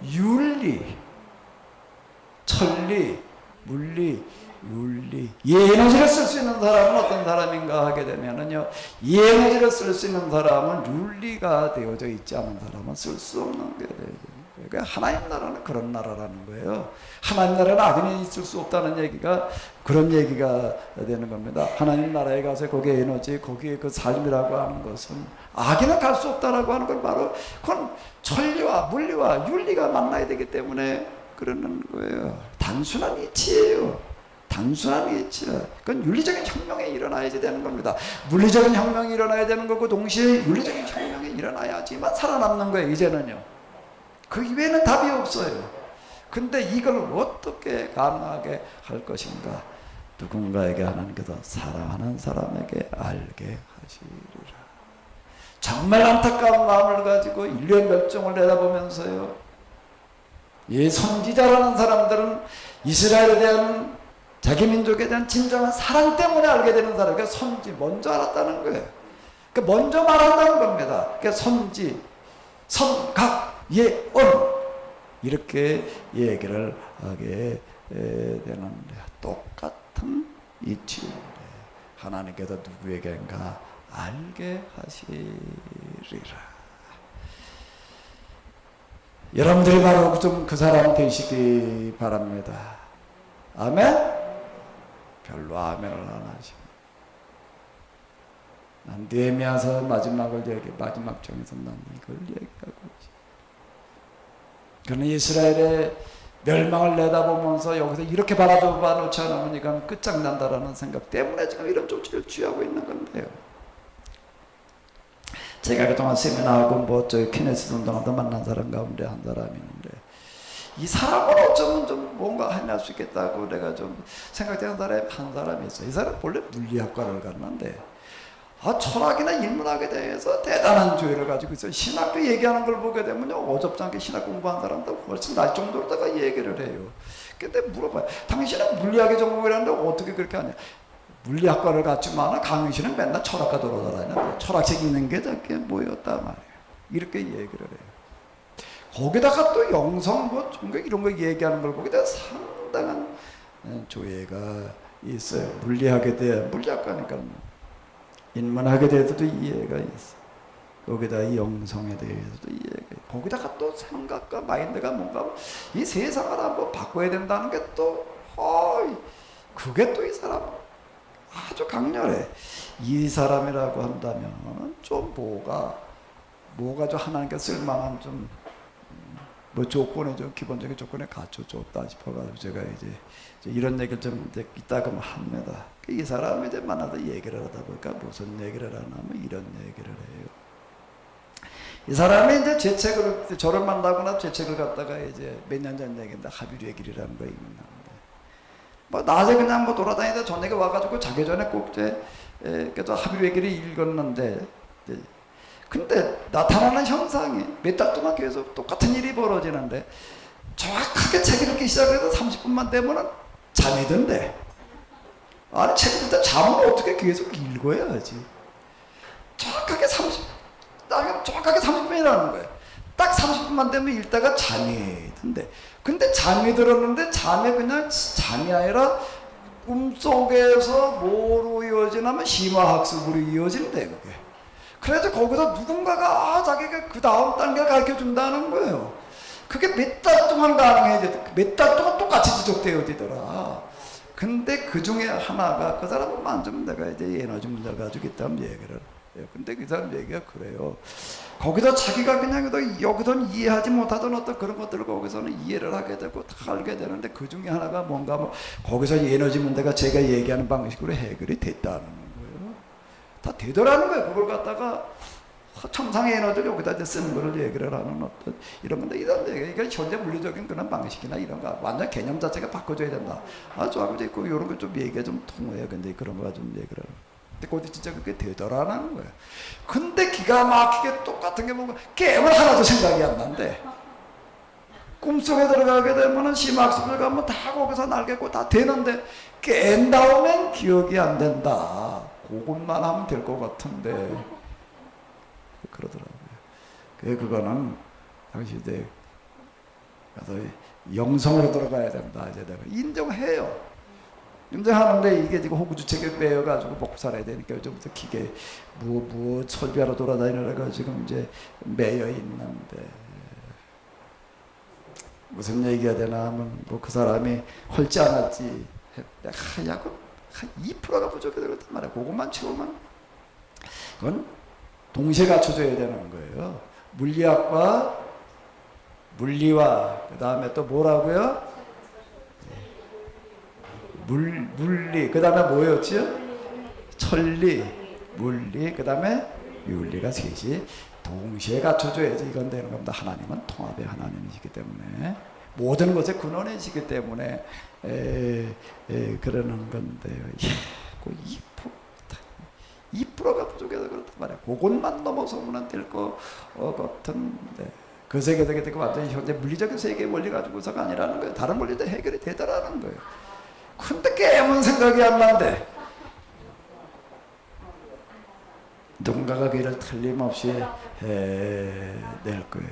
윤리. 천리, 물리, 윤리. 이 에너지를 쓸 수 있는 사람은 어떤 사람인가 하게 되면은요, 이 에너지를 쓸 수 있는 사람은 윤리가 되어져 있지 않은 사람은 쓸 수 없는 게 되죠. 그러니까 하나님 나라는 그런 나라라는 거예요. 하나님 나라는 악인이 있을 수 없다는 얘기가 그런 얘기가 되는 겁니다. 하나님 나라에 가서 거기에 에너지, 거기에 그 삶이라고 하는 것은 악인은 갈 수 없다라고 하는 건 바로 그건 천리와 물리와 윤리가 만나야 되기 때문에 그러는 거예요. 단순한 이치예요. 단순한 이치야. 그건 윤리적인 혁명이 일어나야지 되는 겁니다. 물리적인 혁명이 일어나야 되는 거고 동시에 윤리적인 혁명이 일어나야지만 살아남는 거예요. 이제는요. 그 이외에는 답이 없어요. 근데 이걸 어떻게 가능하게 할 것인가? 누군가에게 하나님께서 사랑하는 사람에게 알게 하시리라. 정말 안타까운 마음을 가지고 인류의 멸종을 내다보면서요, 이 선지자라는 사람들은 이스라엘에 대한, 자기 민족에 대한 진정한 사랑 때문에 알게 되는 사람, 그러니까 선지, 먼저 알았다는 거예요. 그러니까 먼저 말한다는 겁니다. 그러니까 선지, 선각, 예언, 이렇게 얘기를 하게 되는데, 똑같은 이치인데 하나님께서 누구에게인가 알게 하시리라. 여러분들이 바로 좀 그 사람 되시기 바랍니다. 아멘? 별로 아멘을 안 하십니다. 난 느헤미야서 마지막 장에서 난 이걸 얘기하고 있지. 그는 이스라엘의 멸망을 내다보면서 여기서 이렇게 바라봐놓지 않으면 이건 끝장난다라는 생각 때문에 지금 이런 조치를 취하고 있는 건데요. 제가 그동안 세미나하고 키네시스 운동하다 만난 사람 가운데 한 사람이 있는데, 이 사람은 어쩌면 좀 뭔가 해낼 수 있겠다고 내가 좀 생각되는 사람이 한 사람이 있어요. 이 사람 본래 물리학과를 갔는데 철학이나 인문학에 대해서 대단한 조예를 가지고 있어요. 신학도 얘기하는 걸 보게 되면요, 어줍지 않게 신학 공부한 사람도 훨씬 날 정도로다가 얘기를 해요. 근데 물어봐요. 당신은 물리학의 전공이라는데 어떻게 그렇게 하냐? 물리학과를 갔지만 강의실은 맨날 철학과 돌아다니는데 철학책 읽는 게 저게 뭐였단 말이에요. 이렇게 얘기를 해요. 거기다가 또 영성, 종교 이런 거 얘기하는 걸 보게 되면 상당한 조예가 있어요. 물리학에 대한, 물리학과니까 인문학에 대해서도 이해가 있어. 거기다 이 영성에 대해서도 이해가 있어. 거기다가 또 생각과 마인드가 뭔가 이 세상을 한번 바꿔야 된다는 게 또 그게 또 이 사람 아주 강렬해. 이 사람이라고 한다면 좀 뭐가 좀 하나님께 쓸만한 좀 조건에 좀 기본적인 조건에 갖춰줬다 싶어가지고 제가 이제 이런 얘기를 좀 이따가 합니다. 이 사람이 이제 만나서 얘기를 하다 보니까 무슨 얘기를 하냐면 이런 얘기를 해요. 이 사람이 이제 제 책을, 저를 만나거나 제 책을 갖다가 이제 몇 년 전 얘기인데 합의류의 길이라는 거 읽는데, 낮에 그냥 돌아다니다 저녁에 와가지고 자기 전에 꼭 그래서 합의류의 길을 읽었는데, 근데 나타나는 현상이 몇 달 동안 계속 똑같은 일이 벌어지는데, 정확하게 책 읽기 시작해서 30분만 되면은 잠이 든대. 아니 책 읽다 잠은 어떻게 계속 읽어야지. 정확하게 30분이라는 거예요. 딱 30분만 되면 읽다가 잠이 든대. 근데 잠이 들었는데 잠이 그냥 잠이 아니라 꿈속에서 뭐로 이어지냐면 심화학습으로 이어진대 그게. 그래서 거기서 누군가가 자기가 그 다음 단계를 가르쳐 준다는 거예요. 그게 몇 달 동안 가능해져. 몇 달 동안 똑같이 지속되어지더라. 근데 그 중에 하나가 그 사람은 만지면 내가 이제 에너지 문제를 가지고 있다는 얘기를 해요. 근데 그 사람 얘기가 그래요. 거기서 자기가 그냥 여기서는 이해하지 못하던 어떤 그런 것들을 거기서는 이해를 하게 되고 다 알게 되는데 그 중에 하나가 뭔가 뭐 거기서 에너지 문제가 제가 얘기하는 방식으로 해결이 됐다는 거예요. 다 되더라는 거예요. 그걸 갖다가 천상의 에너지를 여기다 이제 쓰는 거를 얘기를 하는 어떤 이런 건데 이런 얘기가 현재 물리적인 그런 방식이나 이런 거 완전 개념 자체가 바꿔줘야 된다. 저하고 있고 이런 거 좀 얘기가 좀 통해요. 근데 그런 거 좀 얘기를 하는. 근데 거기 진짜 그게 되더라는 거예요. 근데 기가 막히게 똑같은 게 뭔가 게임을 하나도 생각이 안 난대. 꿈속에 들어가게 되면은 심학습을 가면 다 거기서 날겠고 다 되는데 깬 다음엔 기억이 안 된다. 그것만 하면 될 것 같은데 그러더라고요. 그거는 당시 이제 가서 영성으로 들어가야 된다. 이제 내가 인정해요. 인정하는데 이게 지금 호구주책에 매여가지고 먹고 살아야 되니까 요즘부터 기계 뭐 설비하러 돌아다니느라가 지금 이제 매여 있는데 무슨 얘기가 되나 하면 뭐 그 사람이 헐지 않았지. 내가 한 2%가 부족해서 그렇단 말이야. 그것만 채우면 그건 동시에 갖춰줘야 되는 거예요. 물리학과 물리와 그 다음에 또 뭐라고요? 물리 그 다음에 뭐였죠? 천리 물리 그 다음에 윤리가 셋이 동시에 갖춰줘야지 이건 되는 겁니다. 하나님은 통합의 하나님이시기 때문에 모든 것의 근원이시기 때문에 그러는 건데요. 그 2%가 부족해서 그렇단 말이야. 그것만 넘어서면 될 것 같은데 그 세계가 완전히 현재 물리적인 세계의 원리 가지고서가 아니라는 거예요. 다른 원리도 해결이 되더라는 거예요. 근데 게임은 생각이 안 나는데 누군가가 그를 틀림없이 해낼 거예요.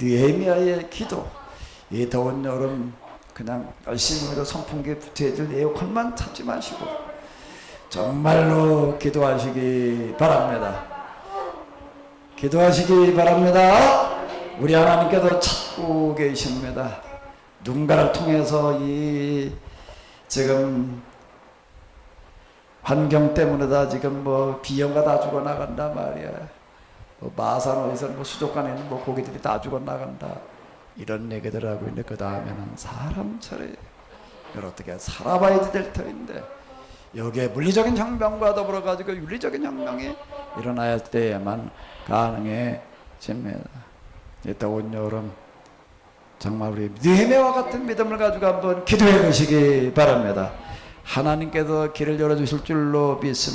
느헤미야의 기도, 이 더운 여름 그냥 열심히 선풍기에 붙여질 에어컨만 찾지 마시고 정말로 기도하시기 바랍니다. 기도하시기 바랍니다. 우리 하나님께서 찾고 계십니다. 누군가를 통해서 이 지금 환경 때문에다 지금 뭐 비영가 다 죽어나간다 말이야. 뭐 마산 어디서 뭐 수족관에 있는 뭐 고기들이 다 죽어나간다. 이런 얘기들 하고 있는데 그 다음에는 사람 차례 이걸 어떻게 살아봐야 될 터인데 여기에 물리적인 혁명과 더불어 가지고 윤리적인 혁명이 일어나야 때에만 가능해집니다. 이따 온 여름 정말 우리 느헤미야와 같은 믿음을 가지고 한번 기도해 보시기 바랍니다. 하나님께서 길을 열어주실 줄로 믿습니다.